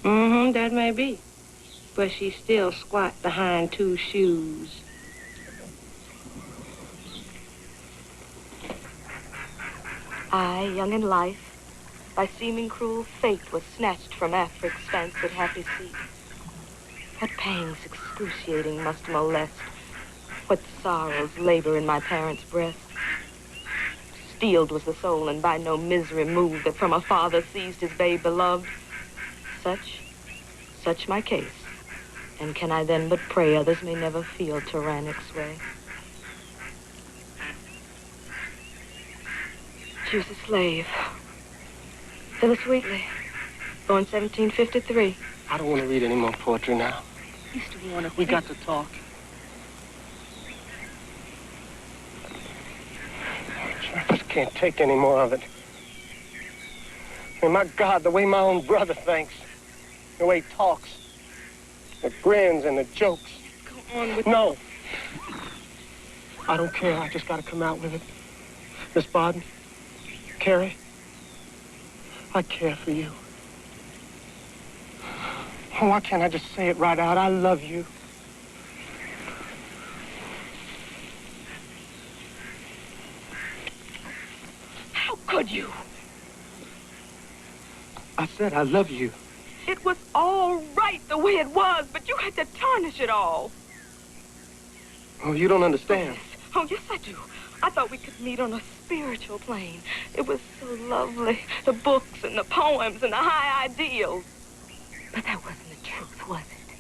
Mm-hmm, that may be. But she's still squat behind two shoes. I, young in life, by seeming cruel fate, was snatched from Afric's fancied happy seat. What pangs excruciating must molest, what sorrows labor in my parents' breast. steeled was the soul, and by no misery moved, that from a father seized his babe beloved. Such my case. And can I then but pray others may never feel tyrannic sway? Choose a slave. Phyllis Wheatley, born 1753. I don't want to read any more poetry now. Mr. Warner, We got to talk. I just can't take any more of it. I mean, my God, the way my own brother thinks, the way he talks, the grins and the jokes. Go on with No. I don't care. I just got to come out with it. Miss Barton, Carrie, I care for you. Oh, why can't I just say it right out? I love you. How could you? I said I love you. It was all right the way it was, but you had to tarnish it all. Oh, you don't understand. Oh, yes, I do. I thought we could meet on a spiritual plane. It was so lovely. The books and the poems and the high ideals. But that wasn't the truth, was it?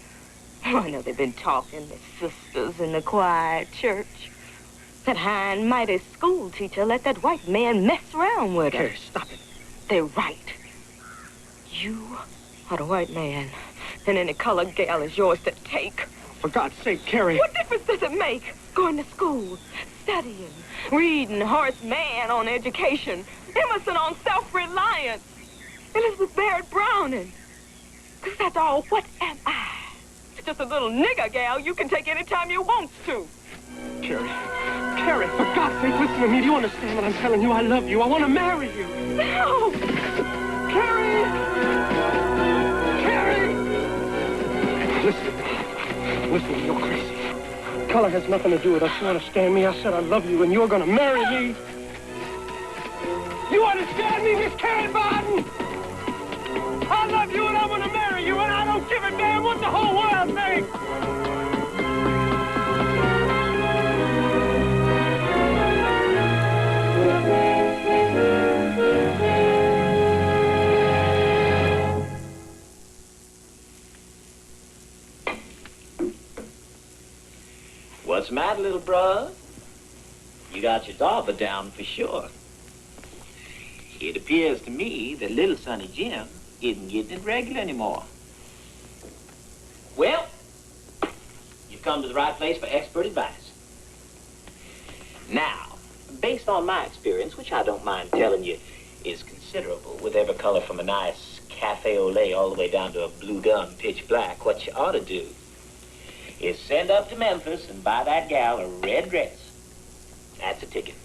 Oh, I know they've been talking, the sisters in the choir at church. That high and mighty school teacher let that white man mess around with her. Carrie, stop it. They're right. You are the white man, and any colored gal is yours to take. For God's sake, Carrie. What difference does it make? Going to school, studying, reading Horace Mann on education, Emerson on self-reliance, Elizabeth Barrett Browning. Because that's all, what am I? Just a little nigger gal you can take any time you want to. Carrie, for God's sake, listen to me. Do you understand what I'm telling you? I love you. I want to marry you. No! Carrie! Listen, you're crazy. Color has nothing to do with us. You understand me? I said I love you, and you're going to marry me. You understand me, Miss Carrie Barton? I love you, and I'm going to marry you, and I don't give a damn what the whole world thinks. What's the matter, little brother? You got your daughter down for sure. It appears to me that little Sonny Jim isn't getting it regular anymore. Well, you've come to the right place for expert advice. Now, based on my experience, which I don't mind telling you is considerable, with every color from a nice cafe au lait all the way down to a blue gum pitch black, what you ought to do is send up to Memphis and buy that gal a red dress. That's a ticket.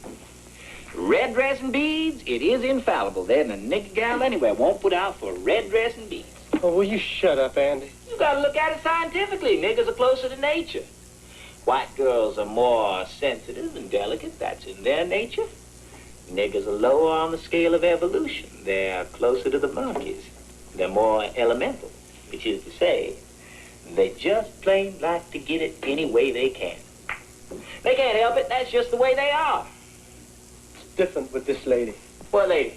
Red dress and beads, it is infallible. Then a nigger gal anywhere won't put out for a red dress and beads. Oh, will you shut up, Andy? You gotta look at it scientifically. Niggers are closer to nature. White girls are more sensitive and delicate. That's in their nature. Niggers are lower on the scale of evolution. They're closer to the monkeys. They're more elemental, which is to say, they just plain like to get it any way they can. They can't help it. That's just the way they are. It's different with this lady. What lady?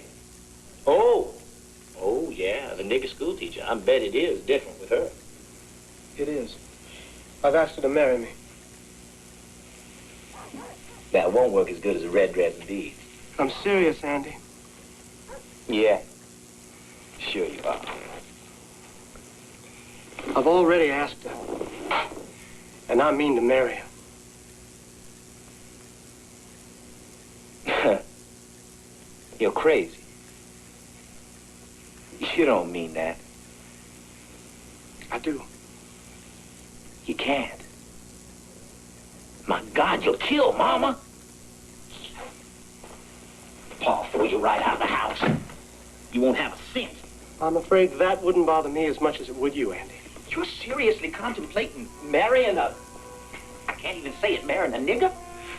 Oh, yeah, the nigger school teacher. I bet it is different with her. It is. I've asked her to marry me. That won't work as good as a red dress and beads. I'm serious, Andy. Yeah, sure you are. I've already asked her, and I mean to marry her. You're crazy. You don't mean that. I do. You can't. My God, you'll kill Mama. Paul throw you right out of the house. You won't have a cent. I'm afraid that wouldn't bother me as much as it would you, Andy. You're seriously contemplating marrying a... I can't even say it, marrying a nigger?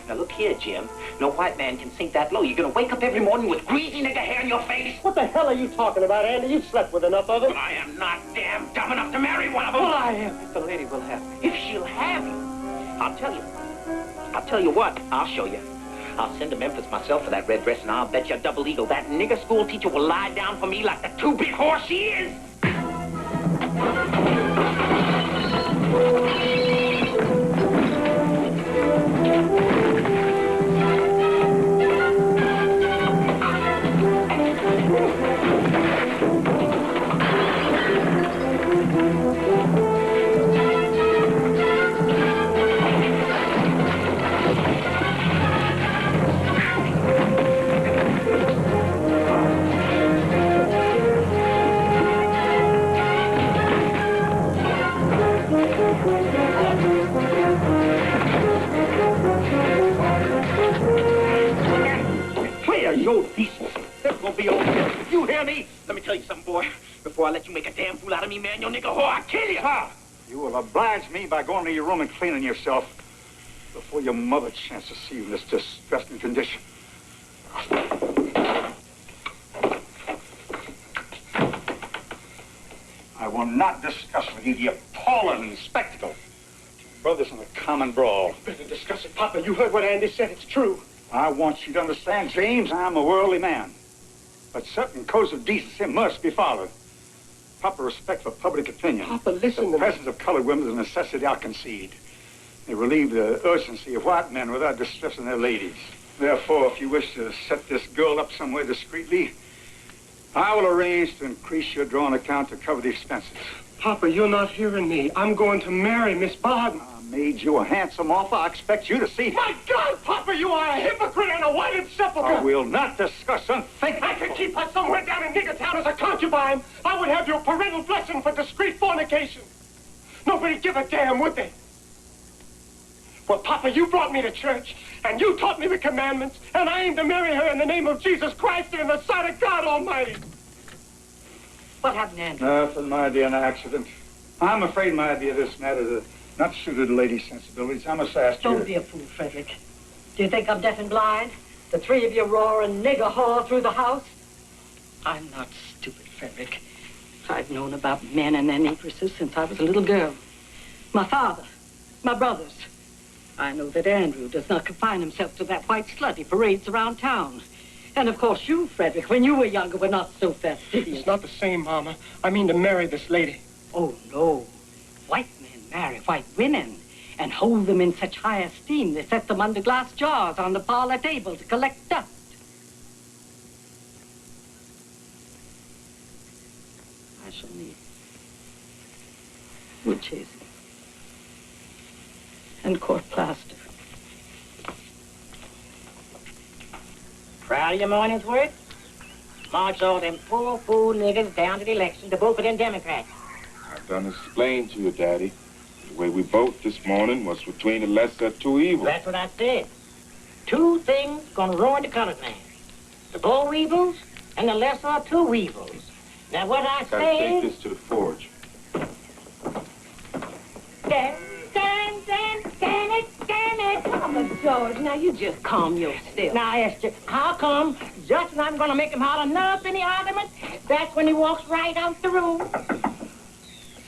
Now, look here, Jim. No white man can sink that low. You're gonna wake up every morning with greasy nigger hair in your face. What the hell are you talking about, Andy? You've slept with enough of them. But I am not damn dumb enough to marry one of them. Well, I am, if the lady will have me. If she'll have you, I'll tell you what, I'll show you. I'll send to Memphis myself for that red dress, and I'll bet you a double eagle that nigger school teacher will lie down for me like the two-bit horse she is. Your decency. This will be over. You hear me? Let me tell you something, boy. Before I let you make a damn fool out of me, man, your nigga whore, I'll kill you. Sir, you will oblige me by going to your room and cleaning yourself before your mother chance to see you in this distressing condition. I will not discuss with you the appalling spectacle. Brothers in a common brawl. Better discuss it, Papa. You heard what Andy said. It's true. I want you to understand, James, I'm a worldly man. But certain codes of decency must be followed. Proper respect for public opinion. Papa, listen to me. The presence of colored women is a necessity, I'll concede. They relieve the urgency of white men without distressing their ladies. Therefore, if you wish to set this girl up somewhere discreetly, I will arrange to increase your drawing account to cover the expenses. Papa, you're not hearing me. I'm going to marry Miss Bowden. I made you a handsome offer. I expect you to see. My God, Papa, you are a hypocrite and a whited sepulchre. I will not discuss unthinkable. I could keep her somewhere down in Nigger Town as a concubine. I would have your parental blessing for discreet fornication. Nobody'd give a damn, would they? Well, Papa, you brought me to church, and you taught me the commandments, and I aim to marry her in the name of Jesus Christ and in the sight of God Almighty. What happened, Andrew? Nothing, my dear, an accident. I'm afraid, my dear, this matter is not suited to ladies' sensibilities. I must ask you... Don't be a fool, Frederick. Do you think I'm deaf and blind? The three of you roaring nigger whore through the house? I'm not stupid, Frederick. I've known about men and their negresses since I was a little girl. My father, my brothers. I know that Andrew does not confine himself to that white slut he parades around town. And of course you, Frederick, when you were younger, were not so fastidious. It's not the same, Mama. I mean to marry this lady. Oh, no. White men marry white women and hold them in such high esteem they set them under glass jars on the parlor table to collect dust. I shall need wood chasing and court plaster. Proud of your morning's work? March all them poor fool niggas down to the election to vote for them Democrats. I've done explain to you, Daddy. The way we vote this morning was between the lesser of two evils. That's what I said. Two things gonna ruin the colored man. The boll weevils and the lesser of two weevils. Now what I Gotta say take is... this to the forge. Damn it. Mama George, now you just calm yourself. Now, Esther, how come just when I'm gonna make him holler enough in the argument, that's when he walks right out the room?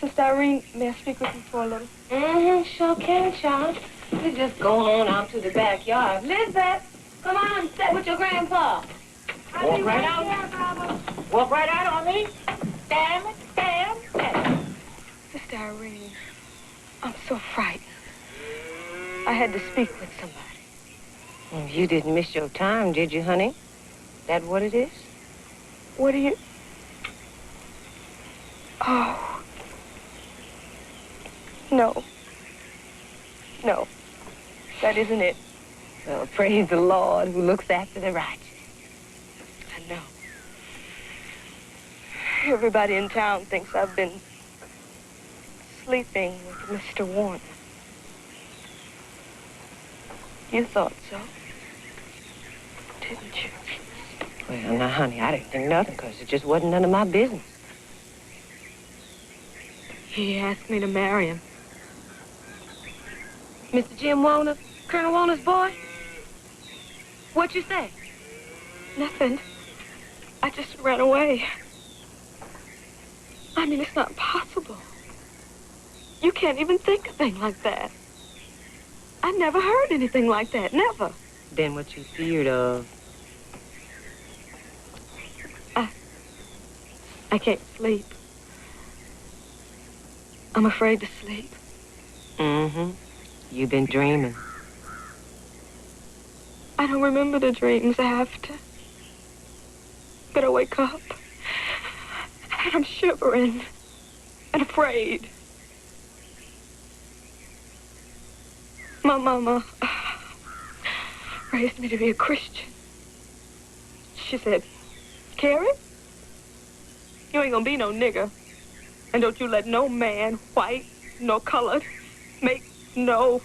Sister Irene, may I speak with you for a little? Mm-hmm, sure can, child. You just go on out to the backyard. Lizbeth, come on, sit with your grandpa. Walk right out. Walk right out on me. Damn it. Sister Irene, I'm so frightened. I had to speak with somebody. You didn't miss your time, did you, honey? That what it is? What are you... Oh. No. No. That isn't it. Well, praise the Lord who looks after the righteous. I know. Everybody in town thinks I've been sleeping with Mr. Warner. You thought so, didn't you? Well, now, honey, I didn't think nothing, because it just wasn't none of my business. He asked me to marry him. Mr. Jim Warner, Colonel Warner's boy? What'd you say? Nothing. I just ran away. I mean, it's not possible. You can't even think a thing like that. I never heard anything like that, never. than what you feared of. I can't sleep. I'm afraid to sleep. Mm-hmm. You've been dreaming. I don't remember the dreams after. But I wake up, and I'm shivering and afraid. My mama raised me to be a Christian. She said, Carrie, you ain't gonna be no nigger. And don't you let no man, white nor colored, make no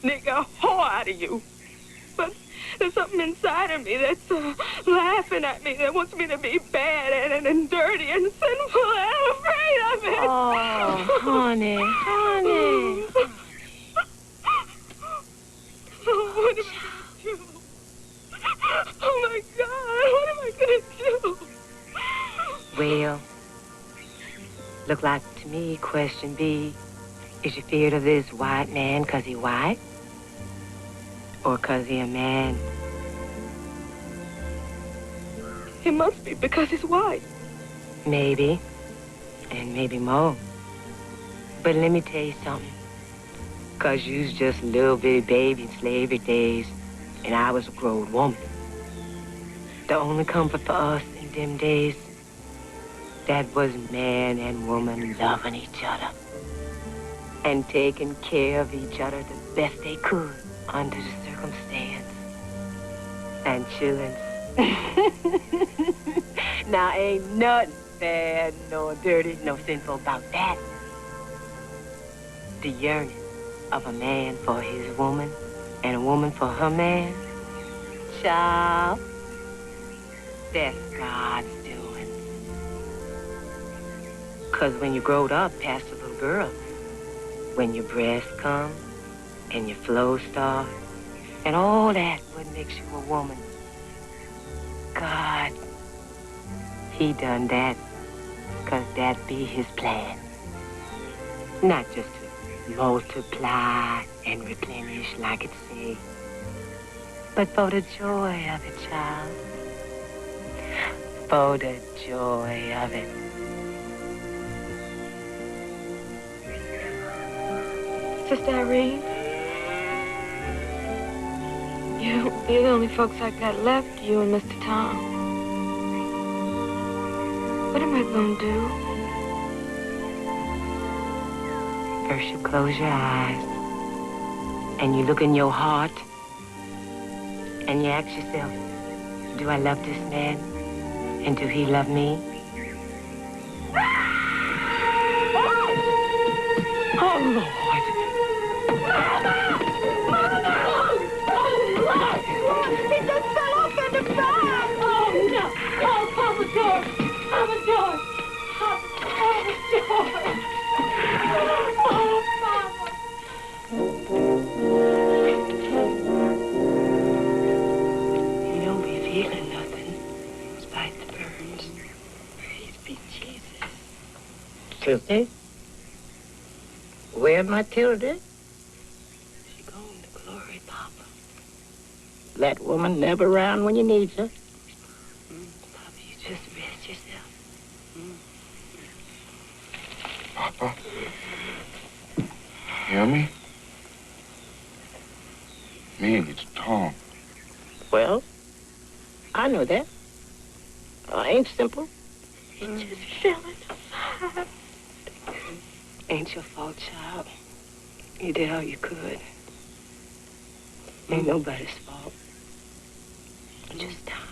nigger whore out of you. But there's something inside of me that's laughing at me, that wants me to be bad and dirty and sinful, and I'm afraid of it. Oh, honey, honey. Oh, what am I going to do? Oh, my God, what am I going to do? Well, look like to me, question B, is you feared of this white man 'cause he white? Or 'cause he a man? It must be because he's white. Maybe, and maybe more. But let me tell you something. 'Cause you's just a little bitty baby in slavery days, and I was a grown woman. The only comfort for us in them days, that was man and woman loving each other and taking care of each other the best they could under the circumstance. And chillin'. Now, ain't nothing bad, nor dirty, nor sinful about that. The yearning of a man for his woman and a woman for her man, child, that's God's doing. 'Cause when you growed up past a little girl, when your breasts come and your flow start, and all that what makes you a woman, God, he done that 'cause that be his plan. Not just to multiply and replenish like it say, but for the joy of it, child. For the joy of it. Sister Irene, you're the only folks I've got left, you and Mr. Tom. What am I gonna do? First you close your eyes and you look in your heart and you ask yourself, do I love this man? And do he love me? Oh, Lord. He just fell off in the back! Oh, no! Oh, Papa George! Papa George! Papa George! Oh, Papa! You don't be feeling nothing, despite the burns. Praise be Jesus. Tildy? Where my Tildy? She gone to glory, Papa. That woman never around when you need her. Papa, you just rest yourself. Papa? Hear me? Me, it's Tom. Well, I know that. Ain't simple. It just fell in the fire. Ain't your fault, child. You did all you could. Ain't nobody's fault. Just time.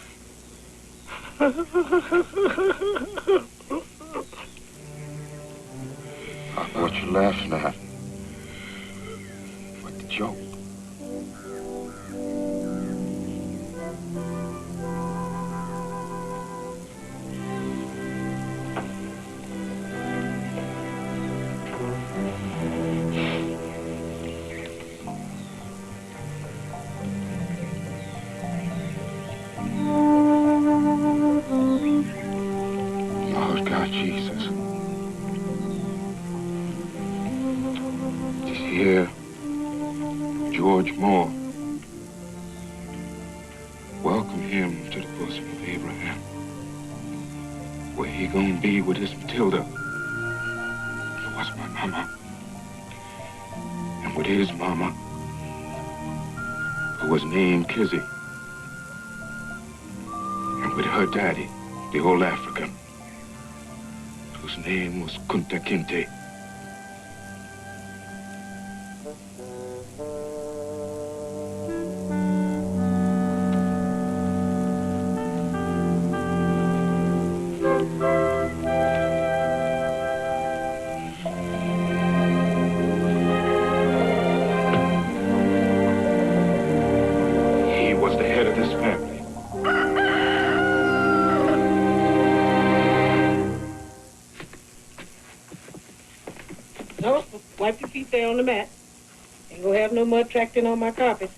Papa, what you laughing at? What the joke? Lord God Jesus. Just hear George Moore gonna be with his Matilda, who was my mama, and with his mama, who was named Kizzy, and with her daddy, the old African, whose name was Kunta Kinte. He was the head of this family. No, wipe your feet there on the mat. Ain't gonna have no mud tracked in on my carpet.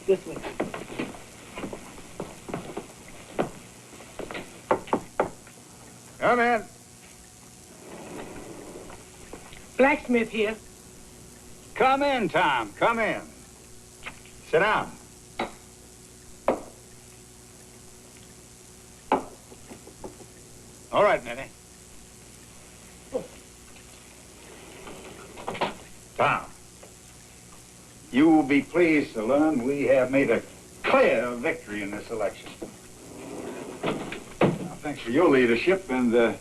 This way. Come in. Blacksmith here. Come in, Tom. Come in. Sit down. All right, Minnie. Tom, you will be pleased to learn we have made a clear victory in this election. Now, thanks for your leadership and the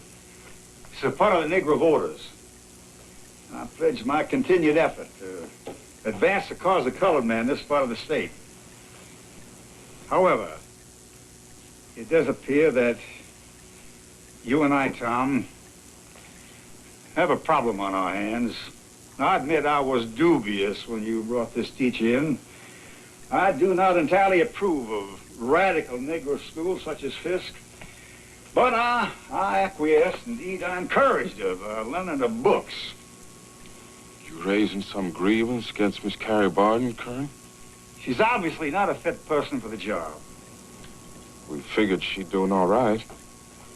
support of the Negro voters, I pledge my continued effort to advance the cause of colored men in this part of the state. However, it does appear that you and I, Tom, have a problem on our hands. I admit I was dubious when you brought this teacher in. I do not entirely approve of radical Negro schools such as Fisk, but I acquiesce, indeed I encouraged her lending her books. You raising some grievance against Miss Carrie Barden, Colonel? She's obviously not a fit person for the job. We figured she'd doing all right.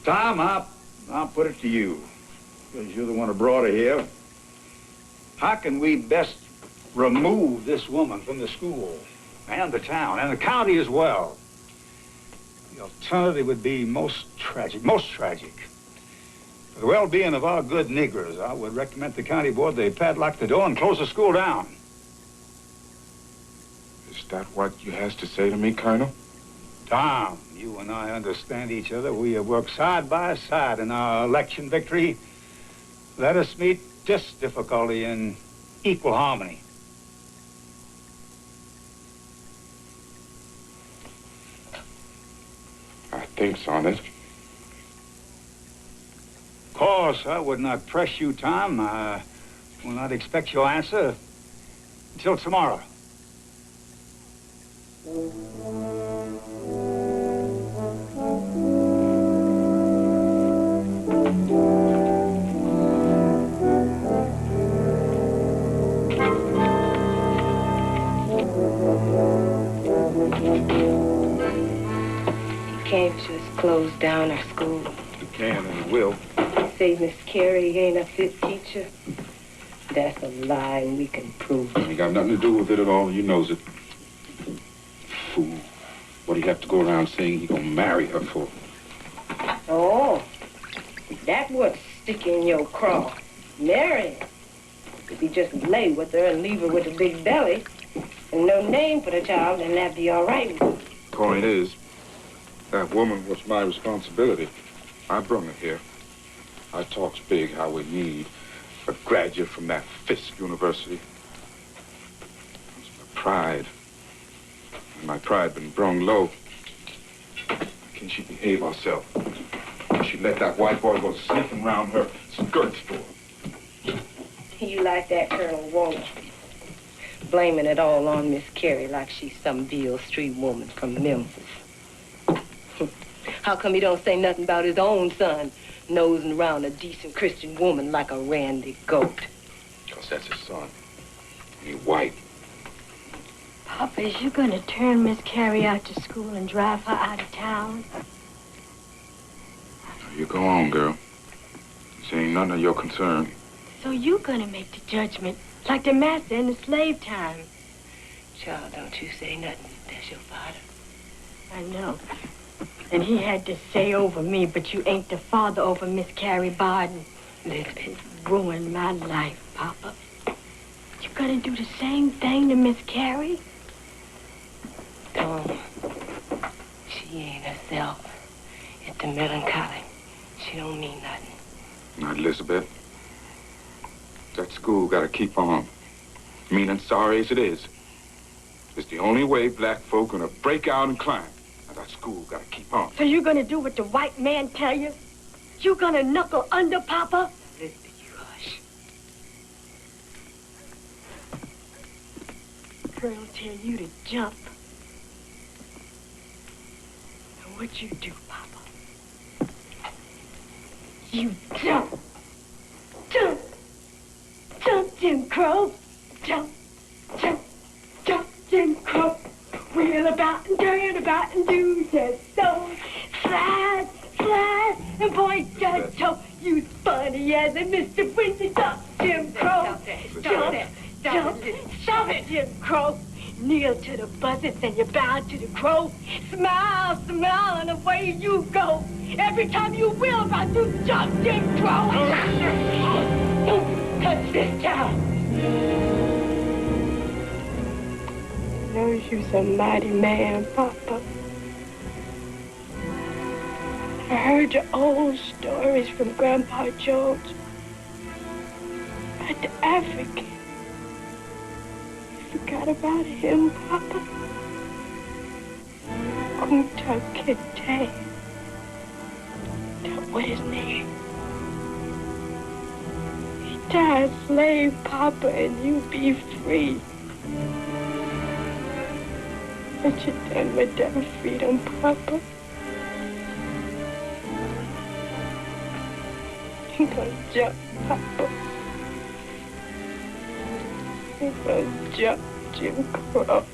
Tom, I'll put it to you, because you're the one who brought her here. How can we best remove this woman from the school and the town and the county as well? The alternative would be most tragic, most tragic. For the well-being of our good Negroes, I would recommend the county board they padlock the door and close the school down. Is that what you has to say to me, Colonel? Tom, you and I understand each other. We have worked side by side in our election victory. Let us meet this difficulty in equal harmony. I think's on it. Of course, I would not press you, Tom. I will not expect your answer until tomorrow. Can't just close down our school. You can and will. Say Miss Carrie ain't a fit teacher. That's a lie, and we can prove it. Ain't got nothing to do with it at all. You knows it. Fool. What do you have to go around saying he gonna marry her for? Oh, that would stick in your craw. Marry her. If you just lay with her and leave her with a big belly and no name for the child, then that'd be all right. Point is, that woman was my responsibility. I brung her here. I talks big how we need a graduate from that Fisk University. It's my pride. And my pride been brung low. Can she behave herself? Can she let that white boy go sniffing around her skirts for her? You like that, Colonel, won't you? Blaming it all on Miss Carrie like she's some Beale Street woman from Memphis. How come he don't say nothing about his own son nosing around a decent Christian woman like a randy goat? Because that's his son. And he white. Papa, is you gonna turn Miss Carrie out to school and drive her out of town? You go on, girl. This ain't none of your concern. So you gonna make the judgment, like the master in the slave time. Child, don't you say nothing. That's your father. I know. And he had to say over me, but you ain't the father over Miss Carrie Barden. Elizabeth ruined my life, Papa. You gonna do the same thing to Miss Carrie? Tom, she ain't herself. It's the melancholy. She don't mean nothing. Now, Elizabeth, that school gotta keep on. Mean and sorry as it is. It's the only way black folk gonna break out and climb. Now, that school gotta keep on. So you gonna do what the white man tell you? You gonna knuckle under, Papa? Elizabeth, you hush. Girl tell you to jump. And what you do, Papa? You jump. Jump. Jump, Jim Crow. Jump. Jump. Jump, Jim Crow. Wheel about and turn about and do your soul. Slide, slide, and boy, just jump. You funny as a Mr. Winter. Jump, Jim Crow. Jump, jump, stop it, Jim Crow. Kneel to the buzzards and you bow to the crow. Smile, smile, and away you go. Every time you wheel about to jump, Jim Crow. Don't touch this child. Knows you's a mighty man, Papa. I heard your old stories from Grandpa Jones about the African. You forgot about him, Papa? Kunta Kinte. That what his name? He died a slave, Papa, and you be free. What you done with that freedom, Papa? You gonna jump, Papa. You gonna jump, Jim Crow.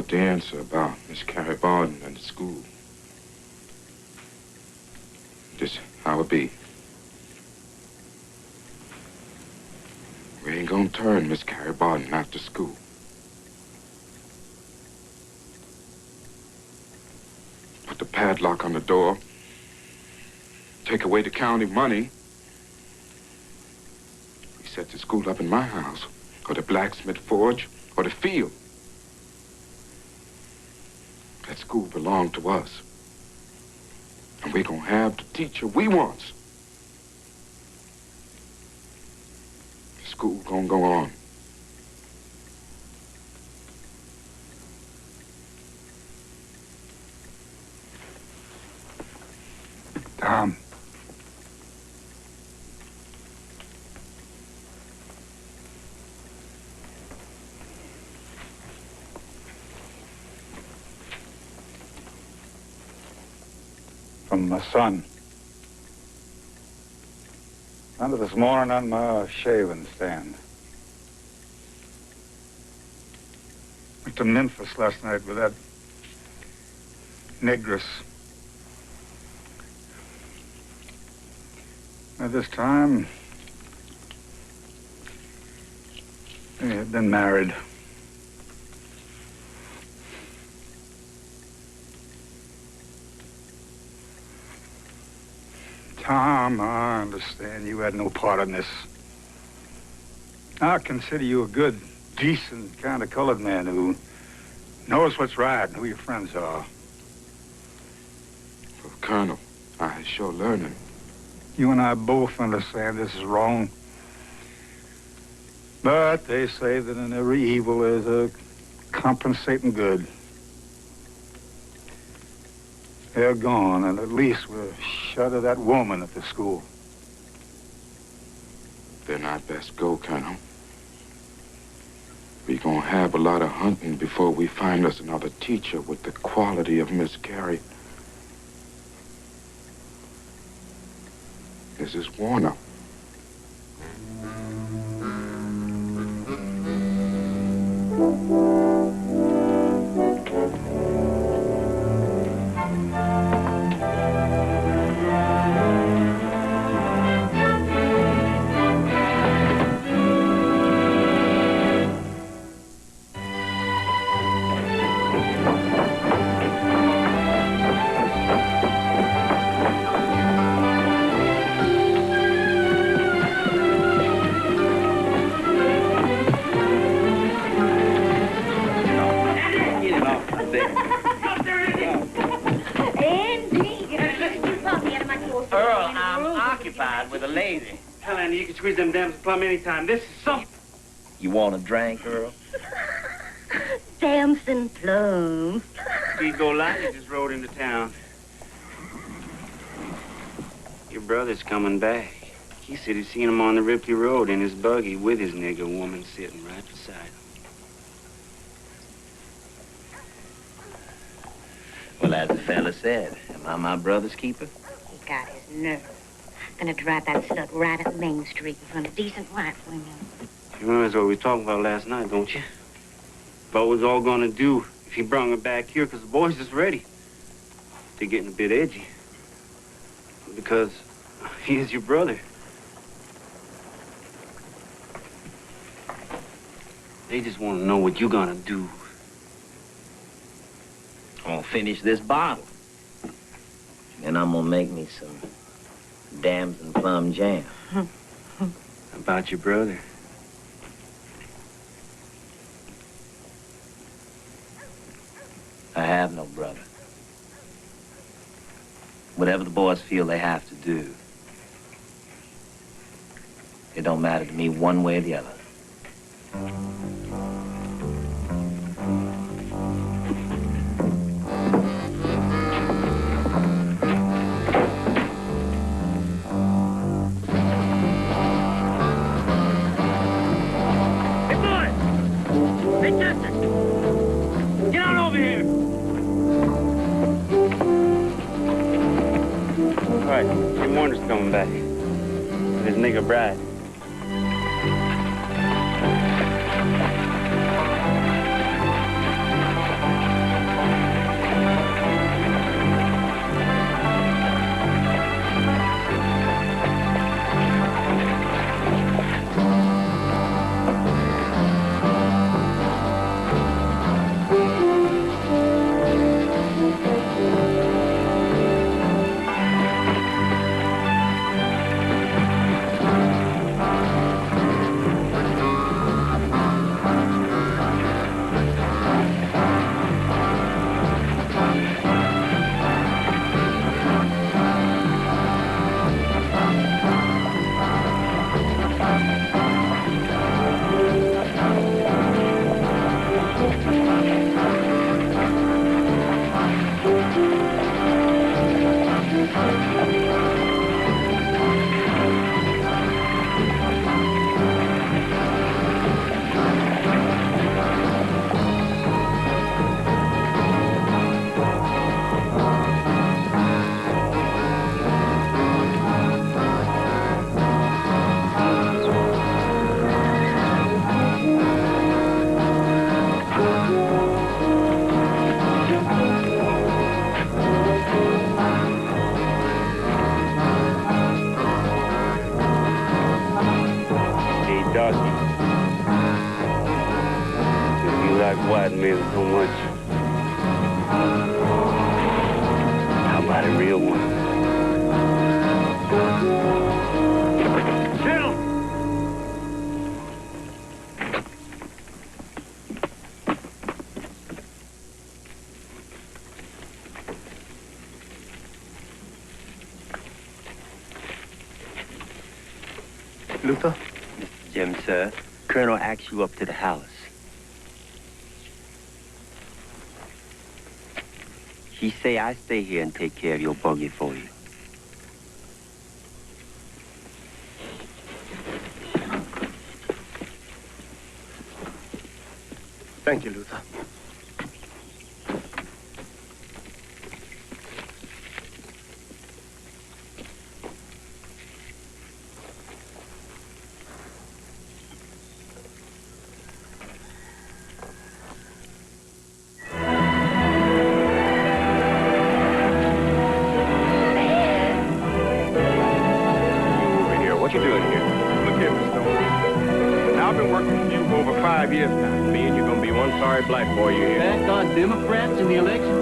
The answer about Miss Carrie Barden and the school. Just how it be. We ain't gonna turn Miss Carrie Barden after school. Put the padlock on the door. Take away the county money. We set the school up in my house, or the blacksmith forge, or the field. That school belonged to us. And we're gonna have the teacher we want. The school gonna go on. Tom. From my son. Under this morning on my shaving stand. Went to Memphis last night with that negress. At this time, they had been married. Tom, I understand you had no part in this. I consider you a good, decent kind of colored man who knows what's right and who your friends are. Well, Colonel, I sure learning. You and I both understand this is wrong. But they say that in every evil there's a compensating good. They're gone, and at least we're shut of that woman at the school. Then I'd best go, Colonel. We're gonna have a lot of hunting before we find us another teacher with the quality of Miss Carrie. is Warner. Squeeze them dams plum anytime. This is something. You want a drink, Earl? Stamps and plums. Steve Golani just rode into town. Your brother's coming back. He said he's seen him on the Ripley Road in his buggy with his nigger woman sitting right beside him. Well, as the fella said, am I my brother's keeper? He got his nerve. Gonna drive that slut right up Main Street in front of decent white women. You remember what we were talking about last night, don't you? About what was all gonna do if he brung her back here, because the boys is ready. They're getting a bit edgy. Because he is your brother. They just want to know what you're gonna do. I'm gonna finish this bottle. And I'm gonna make me some dams and plum jam. About your brother. I have no brother. Whatever the boys feel they have to do, it don't matter to me one way or the other. Jim Warner's coming back with his nigger bride. White men so much. How about a real one? Gentlemen! Luther? Jim, sir. Colonel asks you up to the house. He say I stay here and take care of your buggy for you. Thank you, Luther. 5 years now, me and you're gonna be one sorry black boy you hear. Back on Democrats in the election